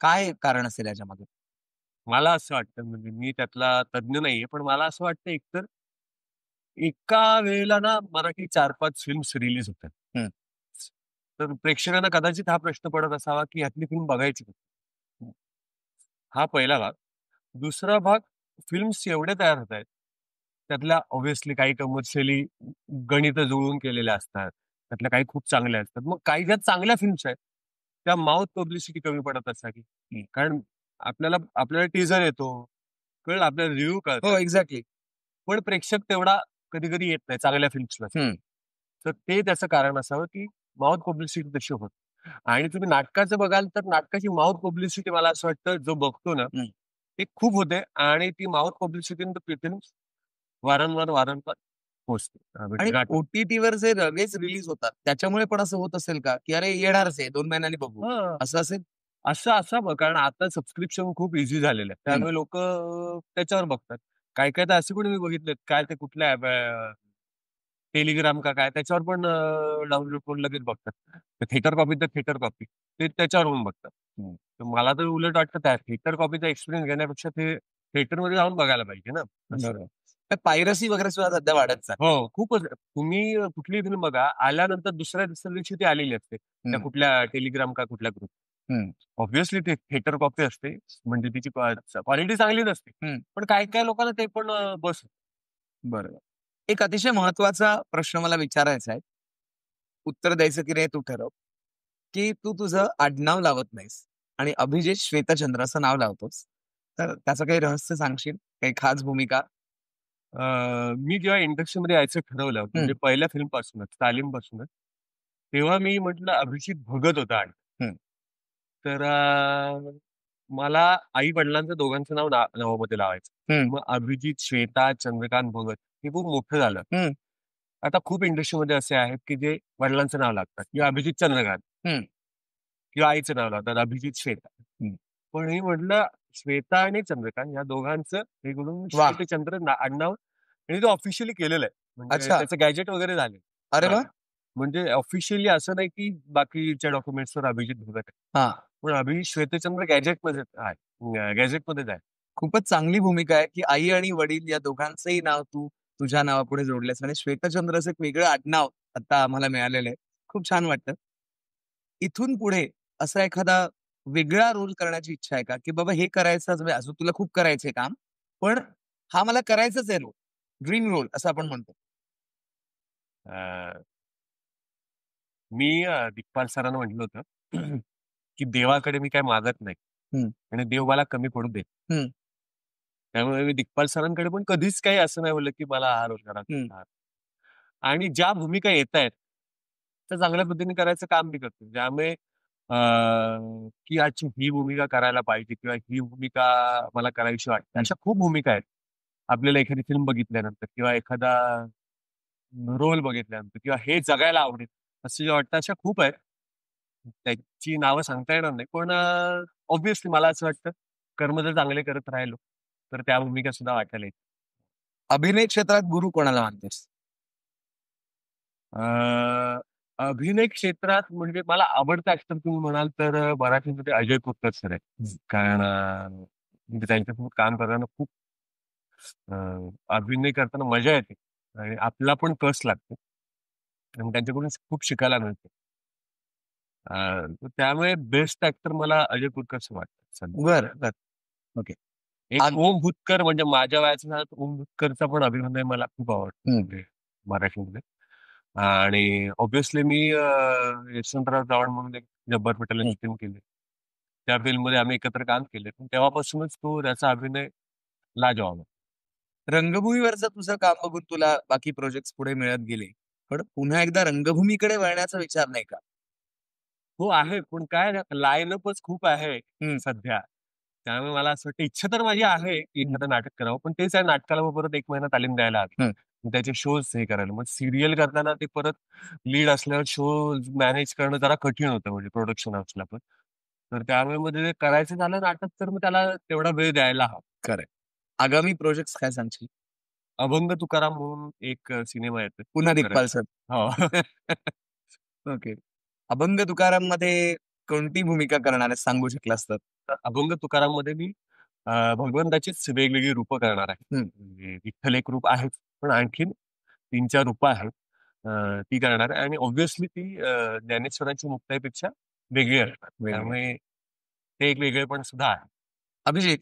Speaker 2: काय कारण असेल याच्यामागे?
Speaker 1: मला असं वाटतं म्हणजे मी त्यातला तज्ञ नाहीये, पण मला असं वाटतं एकतर एका वेळेला ना मराठी 4-5 फिल्म्स रिलीज होतात. तर प्रेक्षकांना कदाचित हा प्रश्न पडत असावा की ह्यातली फिल्म बघायची का? हा पहिला भाग. दुसरा भाग फिल्म्स एवढे तयार होत आहेत. त्यातल्या ऑब्व्हियसली काही कमर्शियली गणित जुळवून केलेल्या असतात. त्यातल्या काही खूप चांगल्या असतात. मग काही ज्या चांगल्या फिल्म्स आहेत, त्या माउथ पब्लिसिटी कमी पडत असावी. कारण आपल्याला टीझर येतो, कळलं आपल्याला रिव्ह्यू कळतात.
Speaker 2: हो, एक्झॅक्टली.
Speaker 1: पण प्रेक्षक तेवढा कधी-कधी येत नाही चांगल्या फिल्म्सला. तर ते त्याचं कारण असावं की माउथ पब्लिसिटी तशी होत. आणि तुम्ही नाटकाचं बघाल तर नाटकाची माउथ पब्लिसिटी मला असं वाटतं जो बघतो ना, ते खूप होते आणि ती माउथ पब्लिसिटी फिल्म वारंवार पोहोचते.
Speaker 2: आणि
Speaker 1: गाठते.
Speaker 2: OTTवर जे लगेच रिलीज होतात, त्याच्यामुळे पण असं होत असेल का, की अरे येणारच आहे 2 महिन्यांनी बघू,
Speaker 1: हां.
Speaker 2: असं असेल?
Speaker 1: असं असावं कारण आता सबस्क्रिप्शन खूप इझी झालेलं आहे. त्यामुळे लोक त्याच्यावर बघतात. काही-काही तर असे पण मी बघितलेत काय ते कुठल्या ॲप टेलिग्राम का काय त्याच्यावर पण डाउनलोड करून लगेच बघतात. थिएटर कॉपी तर थिएटर कॉपी. ते त्याच्यावर होऊन बघतात. तर मला तर उलट वाटतं त्या थिएटर कॉपीचा एक्सपिरियन्स घेण्यापेक्षा ते थिएटरमध्ये जाऊन बघायला पाहिजे ना. असं.
Speaker 2: पायरसी वगैरे सुद्धा सध्या वाढत चालली.
Speaker 1: हो, खूपच. तुम्ही कुठलीही फिल्म बघा, आल्यानंतर दुसऱ्या दिवशी ती आलेली असते. त्या कुठल्या टेलिग्राम का कुठल्या ग्रुप. ऑब्व्हियसली ते थिएटर कॉपी असते. म्हणजे तिची क्वालिटी चांगली नसते. पण काही लोकांना ते पण बस.
Speaker 2: बरोबर. एक अतिशय महत्वाचा प्रश्न मला विचारायचा आहे. उत्तर द्यायचं की नाही तू ठरव. की तू तुझं आडनाव लावत नाहीस आणि अभिजित श्वेतचंद्र असं नाव लावतोस. तर त्याचं काही रहस्य सांगशील? काही खास भूमिका?
Speaker 1: मी जेव्हा इंडस्ट्रीमध्ये यायचं ठरवलं म्हणजे पहिल्या फिल्म पासूनच तालीमपासूनच तेव्हा मी म्हटलं अभिजित भगत होता आणि तर मला आई वडिलांचं दोघांचं नावामध्ये लावायचं. मग अभिजित श्वेता चंद्रकांत भगत हे खूप मोठं झालं. आता खूप इंडस्ट्रीमध्ये असे आहेत की जे वडिलांचं नाव लागतात किंवा अभिजित चंद्रकांत किंवा आईचं नाव लावतात अभिजित श्वेता. पण हे म्हटलं श्वेता आणि चंद्रकांत या दोघांचं हे करून श्वेतचंद्र आडनाव आणि ते ऑफिशियली केलेलं आहे. म्हणजे त्याचं गॅजेट वगैरे झाले.
Speaker 2: अरे वा.
Speaker 1: म्हणजे ऑफिशियली असं नाही की बाकीच्या डॉक्युमेंट्सवर अभिजित भगत आहे. पण अभिजित श्वेतचंद्र गॅजेटमध्ये आहे. गॅजेटमध्येच आहे.
Speaker 2: खूपच चांगली भूमिका आहे की आई आणि वडील या दोघांचंही नाव तू तुझ्या नावापुढे जोडलेस आणि श्वेतचंद्र असं एक वेगळं आडनाव आता आम्हाला मिळालेलं आहे. खूप छान वाटतं. इथून पुढे असा एखादा वेगळा रोल करण्याची इच्छा आहे का? की बाबा हे करायचंच म्हणजे अजून तुला खूप करायचंय काम, पण हा मला करायचाच आहे रोल. ड्रीम रोल असं आपण म्हणतो.
Speaker 1: मी दिग्पाल सरांना म्हटलं होतं की देवाकडे मी काय मागत नाही आणि देव मला कमी पडू देत. त्यामुळे मी दिग्पाल सरांकडे पण कधीच काही असं नाही बोललं की मला हा रोल करा. आणि ज्या भूमिका येत आहेत त्या चांगल्या पद्धतीने करायचं काम मी करतो. त्यामुळे की आजची ही भूमिका करायला पाहिजे किंवा ही भूमिका मला करावीशी वाटते. अशा खूप भूमिका आहेत. आपल्याला एखादी फिल्म बघितल्यानंतर किंवा एखादा रोल बघितल्यानंतर किंवा हे जगायला आवडेल असं जे वाटतं अशा खूप आहेत. त्याची नावं सांगता येणार नाही, पण ऑब्व्हियसली मला असं वाटतं, कर्म जर चांगले करत राहिलो, तर त्या भूमिका सुद्धा वाटायला येतील.
Speaker 2: अभिनय क्षेत्रात गुरु कोणाला मानतेस?
Speaker 1: अ, अभिनय क्षेत्रात म्हणजे मला आवडता ऍक्टर तुम्ही म्हणाल तर मराठीमध्ये अजय कोतकर सर आहेत. कारण म्हणजे त्यांच्यासोबत काम करताना खूप अ, अभिनय करताना मजा येते आणि आपला पण कस लागतो आणि त्यांच्याकडून खूप शिकायला मिळतं. तर त्यामुळे बेस्ट ऍक्टर मला अजय कोतकर असं वाटतं सध्या.
Speaker 2: बर बर. ओके.
Speaker 1: एक ओम भूतकर म्हणजे माझ्या वयाच्या झालं तर ओम भूतकरचा पण अभिनय मला खूप आवडतो म्हणजे मराठीमध्ये. आणि ऑब्व्हियसली मी यशवंतराव चव्हाण म्हणून एक जब्बार पटेलांची फिल्म केली. त्या फिल्ममध्ये आम्ही एकत्र काम केले. पण तेव्हापासूनच तो त्याचा अभिनय लाजवाब आहे.
Speaker 2: रंगभूमीवरचं तुझं काम बघून तुला बाकी प्रोजेक्ट पुढे मिळत गेले, पण पुन्हा एकदा रंगभूमीकडे वळण्याचा विचार नाही का?
Speaker 1: हो आहे, पण काय लाईनअपच खूप आहे
Speaker 2: हम्म.
Speaker 1: सध्या. त्यामुळे मला असं वाटतं इच्छा तर माझी आहे की एखादं नाटक करावं, पण तेच आहे नाटकाला मग परत 1 महिना तालीम द्यायला हवी.
Speaker 2: हम्म.
Speaker 1: मग त्याचे शोज हे करायला. मग सिरियल करताना ते परत लीड असल्यावर शो मॅनेज करणं जरा कठीण होतं म्हणजे प्रोडक्शन हाऊसला पण. तर त्यामुळे मग ते करायचं झालं नाटक तर मग त्याला तेवढा वेळ द्यायला हवा.
Speaker 2: खरंय. आगामी प्रोजेक्ट काय सांगशील?
Speaker 1: अभंग तुकाराम म्हणून एक सिनेमा येतोय.
Speaker 2: पुन्हा
Speaker 1: तो
Speaker 2: दिग्पाल
Speaker 1: करायचा.
Speaker 2: सर.
Speaker 1: हो.
Speaker 2: ओके. अभंग तुकाराम मध्ये कोणती भूमिका करणार आहे सांगू शकलास तर?
Speaker 1: अभंग तुकाराममध्ये मी भगवंताचीच वेगवेगळी रूपं करणार आहे. म्हणजे विठ्ठल एक रूप आहेच, पण आणखीन 3-4 रूपं आहेत. ती करणार आहे आणि ऑब्व्हियसली ती ज्ञानेश्वरांची मुक्ताईपेक्षा वेगळी असणार. त्यामुळे ते एक वेगळेपण सुद्धा आहे.
Speaker 2: अभिजित,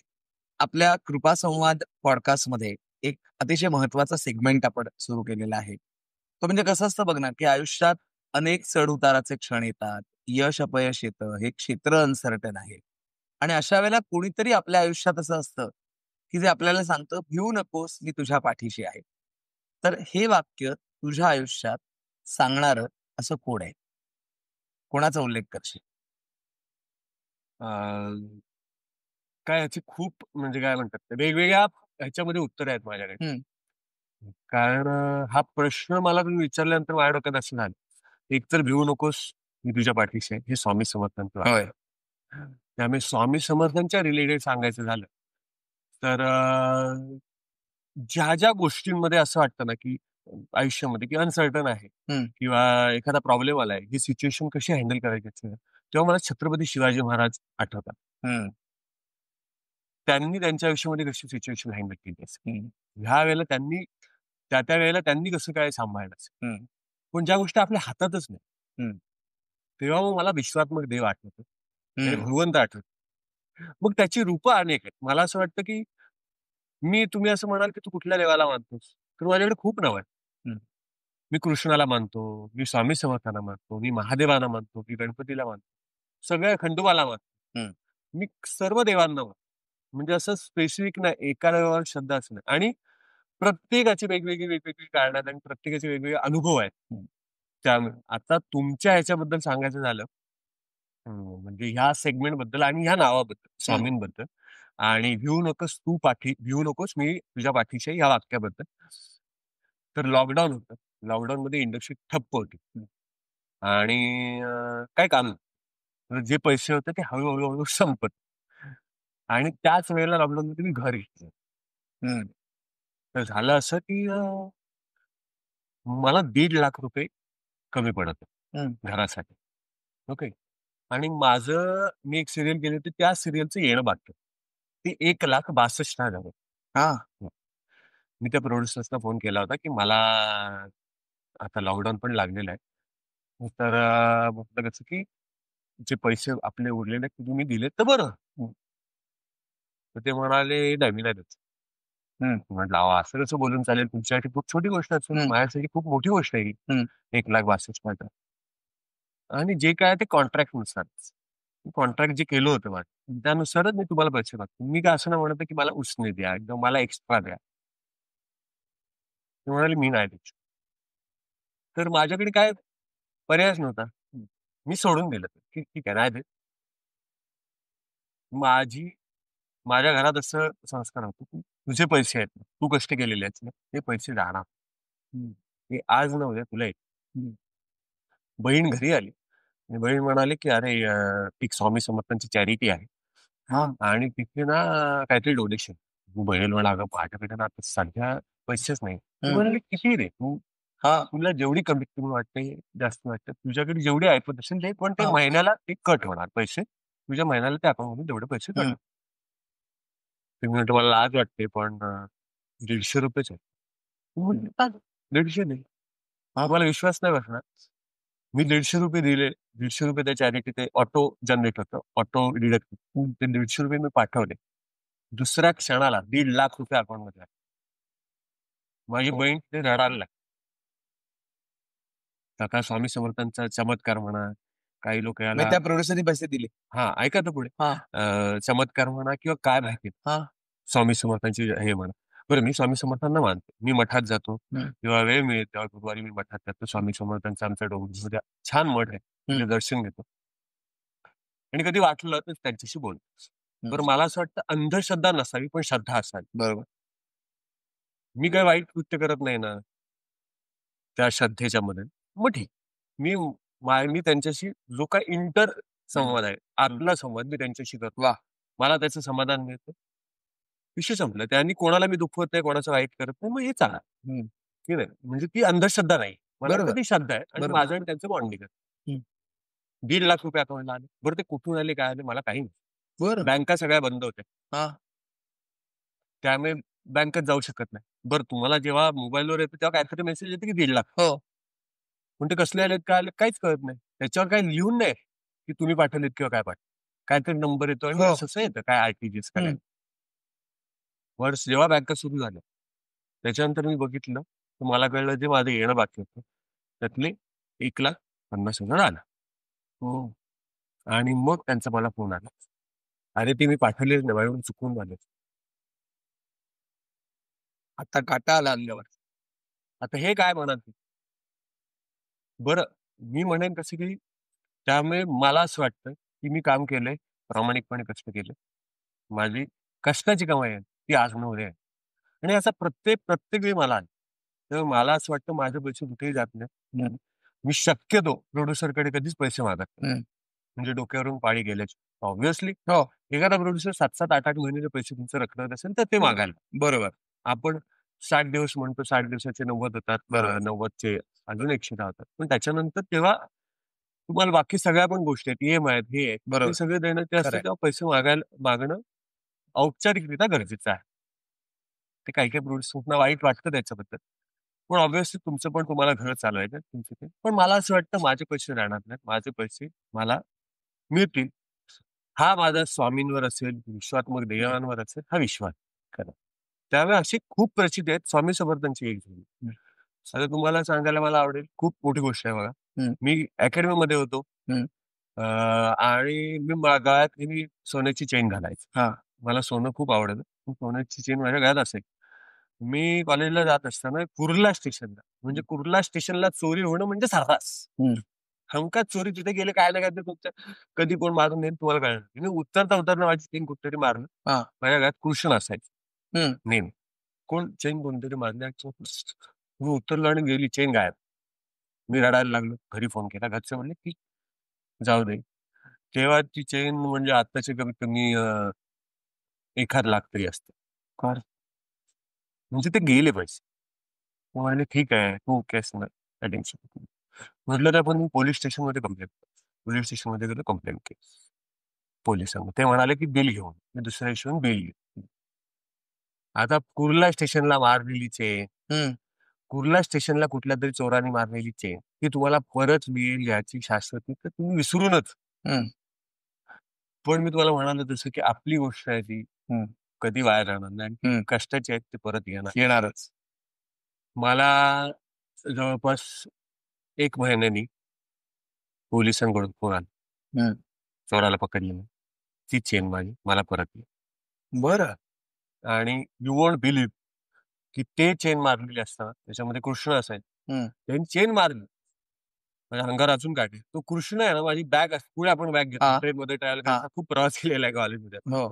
Speaker 2: आपल्या कृपा संवाद पॉडकास्टमध्ये एक अतिशय महत्वाचा सेगमेंट आपण सुरू केलेला आहे. तो म्हणजे कसं असतं बघ ना, की आयुष्यात अनेक चढ उताराचे क्षण येतात, यश अपयश येतं, हे क्षेत्र अनसर्टन आहे. आणि अशा वेळेला कोणीतरी आपल्या आयुष्यात असं असतं, की जे आपल्याला सांगतं, "भिवू नकोस, मी तुझ्या पाठीशी आहे." तर हे वाक्य तुझ्या आयुष्यात सांगणारं असं कोण आहे? कोणाचा उल्लेख करशील?
Speaker 1: अ, काय ह्याची खूप म्हणजे काय म्हणतात ते वेगवेगळ्या ह्याच्यामध्ये उत्तरं आहेत माझ्याकडे.
Speaker 2: हं.
Speaker 1: कारण हा प्रश्न मला तुम्ही विचारल्यानंतर माझ्या डोक्यात असं झालं. एक तर भिवू नकोस, मी तुझ्या पाठीशी आहे. हे स्वामी समर्थांचं वाक्य.
Speaker 2: होय.
Speaker 1: त्यामुळे स्वामी समर्थांच्या रिलेटेड सांगायचं झालं, तर ज्या गोष्टींमध्ये असं वाटतं ना, की आयुष्यामध्ये की अनसर्टन आहे
Speaker 2: हं.
Speaker 1: किंवा एखादा प्रॉब्लेम आलाय, ही सिच्युएशन कशी हँडल करायची असते, तेव्हा मला छत्रपती शिवाजी महाराज आठवतात.
Speaker 2: हं.
Speaker 1: त्यांनी त्यांच्या आयुष्यामध्ये कशी सिच्युएशन हँडल केली असेल.
Speaker 2: हं.
Speaker 1: ह्या वेळेला त्यांनी त्या वेळेला त्यांनी कसं काय सांभाळलं असेल.
Speaker 2: हं.
Speaker 1: पण ज्या गोष्टी आपल्या हातातच नाही,
Speaker 2: हं.
Speaker 1: तेव्हा मग मला विश्वात्मक देव आठवतो आणि
Speaker 2: हं.
Speaker 1: भगवंत आठवतो. मग त्याची रूपं अनेक आहेत. मला असं वाटतं, की तुम्ही असं म्हणाल, की तू कुठल्या देवाला मानतोस? तर माझ्याकडे खूप नावं आहेत.
Speaker 2: हं.
Speaker 1: मी कृष्णाला मानतो, मी स्वामी समर्थांना मानतो, मी महादेवाला मानतो, मी गणपतीला मानतो. सगळ्या खंडोबाला मानतो.
Speaker 2: हं.
Speaker 1: मी सर्व देवांना मानतो. म्हणजे असं स्पेसिफिक नाही, एका देवावर श्रद्धा असं नाही. आणि प्रत्येकाची वेगवेगळी कारणं आहेत आणि प्रत्येकाचे वेगवेगळे अनुभव आहेत. त्यामुळे आता तुमच्या ह्याच्याबद्दल सांगायचं झालं म्हणजे ह्या सेगमेंटबद्दल आणि ह्या नावाबद्दल,
Speaker 2: हं.
Speaker 1: स्वामींबद्दल आणि भिवू नकोस मी तुझ्या पाठीशी आहे या वाक्याबद्दल. तर लॉकडाऊन होतं. लॉकडाऊनमध्ये इंडस्ट्री ठप्प होती. आणि काही काम नाही. तर जे पैसे होते ते हळू संपत. आणि त्याच वेळेला लॉकडाऊनमध्ये मी घर घेतलं.
Speaker 2: हं.
Speaker 1: तर झालं असं, की मला ₹1.5 लाख कमी पडत होते
Speaker 2: हं.
Speaker 1: घरासाठी. ओके. आणि मी एक सीरियल केली होती, त्या सीरियलचं येणं बाकी होतं. ते 1,62,000
Speaker 2: हां.
Speaker 1: मी त्या प्रोड्युसर्सला फोन केला होता, की मला आता लॉकडाऊन पण लागलेलं आहे. तर म्हटलं कसं, की जे पैसे आपले उरलेले आहेत, ते तुम्ही दिलेत तर बरं. तर ते म्हणाले, "नाही, मी नाही देत."
Speaker 2: हं.
Speaker 1: म्हटलं, "अहो, असं कसं बोलून चालेल? तुमच्यासाठी खूप छोटी गोष्ट असेल,
Speaker 2: हं.
Speaker 1: माझ्यासाठी खूप मोठी गोष्ट आहे ही.
Speaker 2: हं.
Speaker 1: 1,62,000 आणि जे काय ते कॉन्ट्रॅक्टनुसारच. कॉन्ट्रॅक्ट जे केलं होतं माझं, त्यानुसारच मी तुम्हाला पैसे मागतो. मी काय असं नाही म्हणत आहे, की मला उसने द्या किंवा मला एक्स्ट्रा द्या." ते म्हणाले, "मी नाही देऊ शकत." तर माझ्याकडे काय पर्यायच नव्हता. मी सोडून दिलं, की ठीक आहे, नाही देत. माझी माझ्या घरात असं संस्कार होतो, की तुझे पैसे आहेत ना, तू कष्ट केलेले आहेत ना, ते पैसे जाणार. ते आज ना उद्या तुला येतील. बहीण घरी आली. आणि बहीण म्हणाली की अरे एक स्वामी समर्थांची चॅरिटी आहे आणि तिथे ना काहीतरी डोनेशन. बहीण म्हणा अगं माझ्याकडे ना आता सध्या पैसेच नाही. म्हणाले किती रे तू, तुला जेवढी कमीत कमी वाटते जास्त वाटतं तुझ्याकडे जेवढी ऐपत असेल ते, पण ते महिन्याला ते कट होणार पैसे, तुझ्या महिन्याला त्या अकाउंट मधून तेवढे पैसे कट. ते म्हणतो मला लाज वाटते पण 150 रुपयेच आहे. 150 नाही, मला विश्वास नाही बसणार. मी 150 रुपये दिले. 150 रुपये त्या चॅरिटी ते ऑटो जनरेट होतं, ऑटो डिडक्ट. ते 150 रुपये मी पाठवले. दुसऱ्या क्षणाला 1.5 लाख रुपये अकाउंट मध्ये आले. माझी बहीण ते रडायला लागली. का स्वामी समर्थांचा चमत्कार म्हणा, काही लोक याला
Speaker 2: त्या प्रोड्युसरनी पैसे दिले.
Speaker 1: ऐका तर पुढे. चमत्कार म्हणा किंवा काय माहिती, स्वामी समर्थांची हे म्हणा. बरं, मी स्वामी समर्थांना मानतो. मी मठात जातो किंवा वेळ मिळेल तेव्हा गुरुवारी मी मठात जातो. स्वामी समर्थांचा आमच्या डोंबिवलीमध्ये छान मठ आहे, तिथे दर्शन घेतो आणि कधी वाटलं तर त्यांच्याशी बोलतो. बरं, मला असं वाटतं अंधश्रद्धा नसावी पण श्रद्धा असावी.
Speaker 2: बरोबर.
Speaker 1: मी काही वाईट कृत्य करत नाही ना त्या श्रद्धेच्या मध्ये, मग ठीक. मी त्यांच्याशी जो काही इंटर संवाद आहे, आपला संवाद मी त्यांच्याशी करतो, मला त्याचं समाधान मिळतं, विषय संपला. त्यांनी कोणाला मी दुखवत नाही, कोणाचं वाईट करत नाही, मग हे चांगलं की नाही. म्हणजे ती अंधश्रद्धा नाही, मला वाटतं ती श्रद्धा आहे आणि माझं आणि त्यांचं बॉन्डिंग आहे. 1.5 लाख रुपये अकाउंटला आले. बरं, ते कुठून आले काय आले मला काही नाही. बँका सगळ्या बंद होत्या, त्यामुळे बँकेत जाऊ शकत नाही. बरं, तुम्हाला जेव्हा मोबाईलवर येतं तेव्हा काहीतरी मेसेज येते की 1.5 लाख, पण ते कसले आलेत काय आले काहीच कळत नाही. त्याच्यावर काही लिहून नाही की तुम्ही पाठवलेत किंवा काय पाठवलं, काहीतरी नंबर येतो आणि असं येतं काय आरटीजीएस काय. वर्ष जेव्हा बँका सुरू झाल्या त्याच्यानंतर मी बघितलं तर मला कळलं जे माझं येणं बाकी होतं त्यातले 1,50,000 आलं. आणि मग त्यांचा मला फोन आला, अरे ते मी पाठवलेच नाही, माझ्याकडून चुकून झाले. आता काटा आला अंगावर. आता हे काय म्हणत. बरं, मी म्हणेन कसं की त्यामुळे मला असं वाटतं की मी काम केलंय, प्रामाणिकपणे कष्ट केले, माझी कष्टाची कमाई आहे ती आज न उद्या आहे. आणि असा प्रत्येक वेळी मला आला. तर मला असं वाटतं माझे पैसे कुठेही जात नाही. मी शक्यतो प्रोड्युसरकडे कधीच पैसे मागत नाही, म्हणजे डोक्यावरून पाळी गेल्याचे. ऑब्व्हियसली एखादा प्रोड्युसर 7-7, 8-8 महिन्याचे पैसे तुमचं रखडत असेल तर ते मागायला बरोबर. आपण 60 दिवस म्हणतो, 60 दिवसाचे 90 होतात, 90चे अजून 110 होतात, पण त्याच्यानंतर तेव्हा तुम्हाला बाकी सगळ्या पण गोष्टी आहेत, EMI आहेत, हे आहेत, हे सगळे देणं ते असतं, तेव्हा पैसे मागणं औपचारिकरित्या गरजेचं आहे. ते काही काही प्रोड्युसर्सना वाईट वाटतं त्याच्याबद्दल, पण ऑब्व्हियसली तुमचं पण तुम्हाला घर चालवायचं तुमचं ते. पण मला असं वाटतं माझे पैसे राहणार नाहीत, माझे पैसे मला मिळतील. हा माझा स्वामींवर असेल, विश्वात्मक देवांवर असेल, हा विश्वास खरा. त्यामुळे अशी खूप प्रचिती आहेत. स्वामी समर्थांची एक झाली. आता तुम्हाला सांगायला मला आवडेल, खूप मोठी गोष्ट आहे बघा. मी अकॅडमी मध्ये होतो आणि मी गळ्यात मी सोन्याची चेन घालायचो. मला सोनं खूप आवडतं, सोन्याची चेन माझ्या गळ्यात असायची. मी कॉलेजला जात असताना कुर्ला स्टेशनला, म्हणजे कुर्ला स्टेशनला चोरी होणं म्हणजे सर्रास. हमखास चोरी तिथे गेले काय ना काय तर तुमच्या कधी कोण मारून नेईल तुम्हाला कळणार. मी उतरता माझी चेन कुठतरी मारलं, माझ्या घरात कृष्ण असायचं नेहमी. चेन कोणतरी मारली, मी उतरलो आणि गेली चेन गायब. मी रडायला लागलो, घरी फोन केला, घरचे म्हणले की जाऊ दे. तेव्हा ती चेन म्हणजे आत्ताचे कमीत कमी 1,00,000 तरी असते. म्हणजे ते गेले पैसे. म्हणाले ठीक आहे, तू कॅश नाही टेन्शन. म्हटलं तर आपण पोलीस स्टेशनमध्ये कंप्लेंट पोलीस स्टेशनमध्ये गेलो, कंप्लेंट केली पोलिसांना. ते म्हणाले की बिल घेऊन, मी दुसऱ्या दिवशी बिल घेऊ. आता कुर्ला स्टेशनला मारलेली चेन, कुर्ला स्टेशनला कुठल्या तरी चोराने मारलेली चेन, ती तुम्हाला परत मिळेल याची शाश्वती तर तुम्ही विसरूनच. पण मी तुम्हाला म्हणालो तसं की आपली गोष्ट आहे ती कधी वाया जाणार नाही, कष्टाची आहेत ते परत येणारच. मला जवळपास 1 महिन्यानी पोलिसांकडून फोन आला, चोराला पकडलेलं, ती चेन माझी मला परत येईल. बरं. आणि यू वोंट बिलीव्ह की ते चेन मारलेली असताना त्याच्यामध्ये कृष्ण असायचं, त्यांनी चेन मारली, माझ्या अंगावर अजून काढले. तो कृष्ण आहे ना, माझी बॅग असते, पुढे आपण बॅग घेतो ट्रेनमध्ये, ट्रॅव्हल करता खूप प्रवास केलेला आहे कॉलेजमध्ये,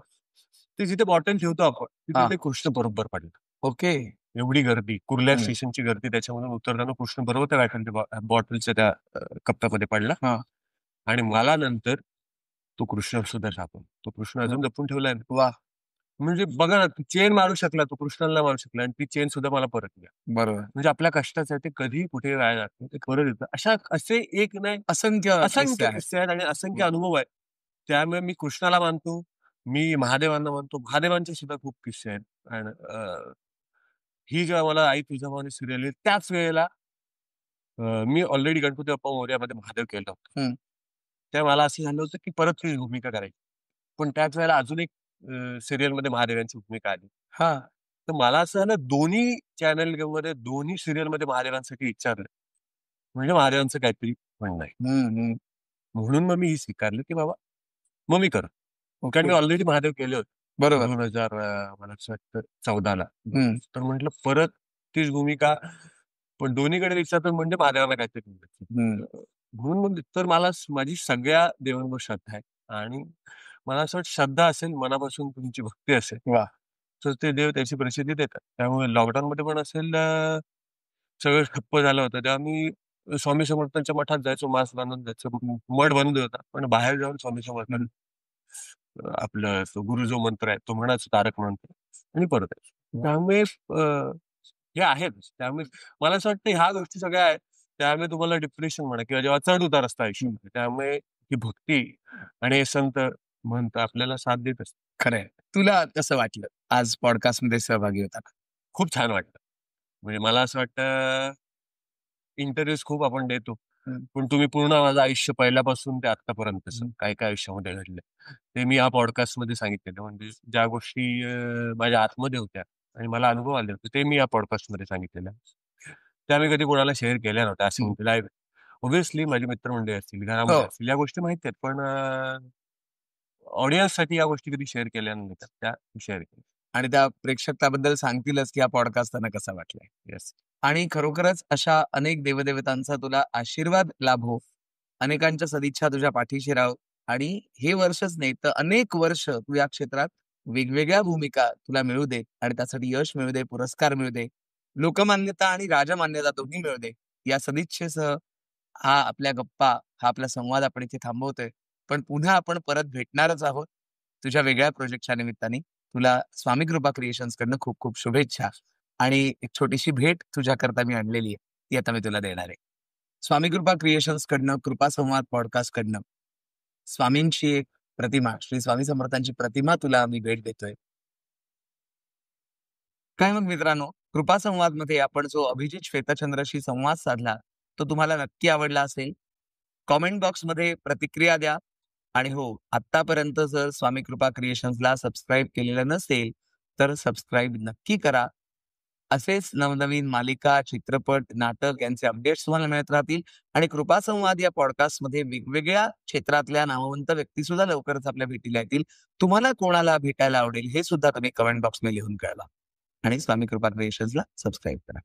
Speaker 1: ते जिथे बॉटल ठेवतो आपण तिथे ते कृष्ण बरोबर पडलं. ओके. एवढी गर्दी, कुर्ला स्टेशनची गर्दी, त्याच्यामधून उतरताना कृष्ण बरोबर त्या बॉटलच्या त्या कप्प्यामध्ये पडला. आणि मला नंतर तो कृष्ण सुद्धा सापडला. तो कृष्ण अजून जपून ठेवलाय ना.
Speaker 2: वा.
Speaker 1: म्हणजे बघा ना, चेन मारू शकला तो, कृष्णाला मारू शकला आणि ती चेन सुद्धा मला परत द्या.
Speaker 2: बरोबर.
Speaker 1: म्हणजे आपल्या कष्टाचं आहे ते कधी कुठे वाया जात नाही, ते परत येतं. असे एक नाही
Speaker 2: असंख्य किस्से
Speaker 1: असंख्य
Speaker 2: आहेत.
Speaker 1: किस्से आहेत आणि असंख्य अनुभव आहेत. त्यामुळे मी कृष्णाला मानतो, मी महादेवांना मानतो. महादेवांचे सुद्धा खूप किस्से आहेत. आणि ही जेव्हा मला आई तुझ्यामध्ये सिरियल येईल त्याच वेळेला मी ऑलरेडी गणपती बाप्पा मोरयामध्ये महादेव केलं होतं.
Speaker 2: हं.
Speaker 1: तेव्हा मला असं झालं होतं, की परत ती भूमिका करायची. पण त्याच वेळेला अजून एक सीरियलमध्ये महादेवांची भूमिका आली.
Speaker 2: हां.
Speaker 1: तर मला असं झालं दोन्ही चॅनलमध्ये दोन्ही सीरियलमध्ये महादेवांसाठी विचारलं. म्हणजे महादेवांचं काहीतरी म्हणणं आहे.
Speaker 2: हं, हं.
Speaker 1: म्हणून मग मी ही स्वीकारलं, की बाबा मग मी करतो. कारण मी
Speaker 2: ओके.
Speaker 1: ऑलरेडी महादेव केले होते.
Speaker 2: बरोबर.
Speaker 1: 2000 मला असं वाटतं 14ला.
Speaker 2: हं.
Speaker 1: तर म्हटलं परत तीच भूमिका, पण दोन्हीकडे विचारतो म्हणजे महादेवाला काहीतरी मिळायचं.
Speaker 2: हं.
Speaker 1: म्हणून मग तर मला माझी सगळ्या देवांवर श्रद्धा आहे आणि मला असं वाटतं श्रद्धा असेल, मनापासून तुमची भक्ती असेल,
Speaker 2: वाह!
Speaker 1: तर ते देव त्याची प्रसिद्धी देतात. त्यामुळे लॉकडाऊनमध्ये पण असेल सगळं ठप्प झालं होतं. तेव्हा मी स्वामी समर्थांच्या मठात जायचो, मास्क बांधून जायचो. मठ बंद होता. पण बाहेर जाऊन स्वामी समर्थांना आपलं तो गुरु जो मंत्र आहे तो म्हणायचो, तारक मंत्र आणि परत यायचो. त्यामुळे हे आहेच. त्यामुळे मला असं वाटतं ह्या गोष्टी सगळ्या आहेत. त्यामुळे तुम्हाला डिप्रेशन म्हणा किंवा जेव्हा चढ-उतार असतात आयुष्यामध्ये, त्यामुळे ही भक्ती आणि हे संत म्हणत आपल्याला साथ देत असतात.
Speaker 2: खरंय. तुला कसं वाटलं आज पॉडकास्टमध्ये सहभागी होताना?
Speaker 1: खूप छान वाटतं. म्हणजे मला असं वाटतं इंटरव्ह्यूज खूप आपण देतो.
Speaker 2: हं.
Speaker 1: पण तुम्ही पूर्ण माझं आयुष्य पहिल्यापासून ते आत्तापर्यंतचं काय-काय आयुष्यामध्ये घडलं, ते मी या पॉडकास्टमध्ये सांगितलेलं. म्हणजे ज्या गोष्टी माझ्या आतमध्ये होत्या आणि मला अनुभव आले होते, ते मी या पॉडकास्टमध्ये सांगितलेलं. त्या मी कधी कोणाला शेअर केल्या नव्हत्या. असं म्हणतो लाईव्ह. ऑब्व्हियसली माझी मित्रमंडळी असतील, घरामध्ये
Speaker 2: हो.
Speaker 1: असतील, या गोष्टी माहिती आहेत. पण ऑडियन्ससाठी या गोष्टी कधी शेअर केल्या नव्हत्या. त्या शेअर केल्या.
Speaker 2: आणि त्या प्रेक्षक त्याबद्दल सांगतीलच, की हा पॉडकास्ट त्यांना कसा वाटलाय.
Speaker 1: येस.
Speaker 2: आणि खरोखरच अशा अनेक देवदेवतांचा तुला आशीर्वाद लाभो. अनेकांच्या सदिच्छा तुझ्या पाठीशी राहो आणि हे वर्षच नाही तर अनेक वर्ष तू या क्षेत्रात वेगवेगळ्या भूमिका तुला मिळू दे आणि त्यासाठी यश मिळू दे, पुरस्कार मिळू दे, लोकमान्यता आणि राजमान्यता दोन्ही मिळू दे. या सदिच्छेसह हा आपल्या गप्पा, हा आपला संवाद आपण इथे थांबवतोय. पण पुन्हा आपण परत भेटणारच आहोत. तुझ्या वेगळ्या प्रोजेक्टच्या निमित्ताने. तुला स्वामी कृपा क्रिएशन्स कडनं खूप खूप शुभेच्छा. आणि एक छोटीशी भेट तुझ्याकरता मी आणलेली आहे. ती आता मी तुला देणार आहे. स्वामी कृपा क्रिएशन्स कडनं, कृपा संवाद पॉडकास्ट कडनं स्वामींची एक प्रतिमा, श्री स्वामी समर्थांची प्रतिमा तुला मी भेट देतोय. काय मग मित्रांनो, कृपा संवादमध्ये आपण जो अभिजित श्वेतचंद्रशी संवाद साधला, तो तुम्हाला नक्की आवडला असेल. कॉमेंट बॉक्समध्ये प्रतिक्रिया द्या. आणि हो, आत्तापर्यंत जर स्वामी कृपा क्रिएशन्सला सबस्क्राईब केलेलं नसेल, तर सबस्क्राईब नक्की करा. असेच नवनवीन मालिका, चित्रपट, नाटक यांचे अपडेट्स तुम्हाला मिळत राहतील आणि कृपा संवाद या पॉडकास्टमध्ये वेगवेगळ्या क्षेत्रातल्या नामवंत व्यक्ती सुद्धा लवकरच आपल्या भेटीला येतील. तुम्हाला कोणाला भेटायला आवडेल हे सुद्धा तुम्ही कमेंट बॉक्समध्ये लिहून कळवा आणि स्वामी कृपा क्रिएशन्सला सबस्क्राईब करा.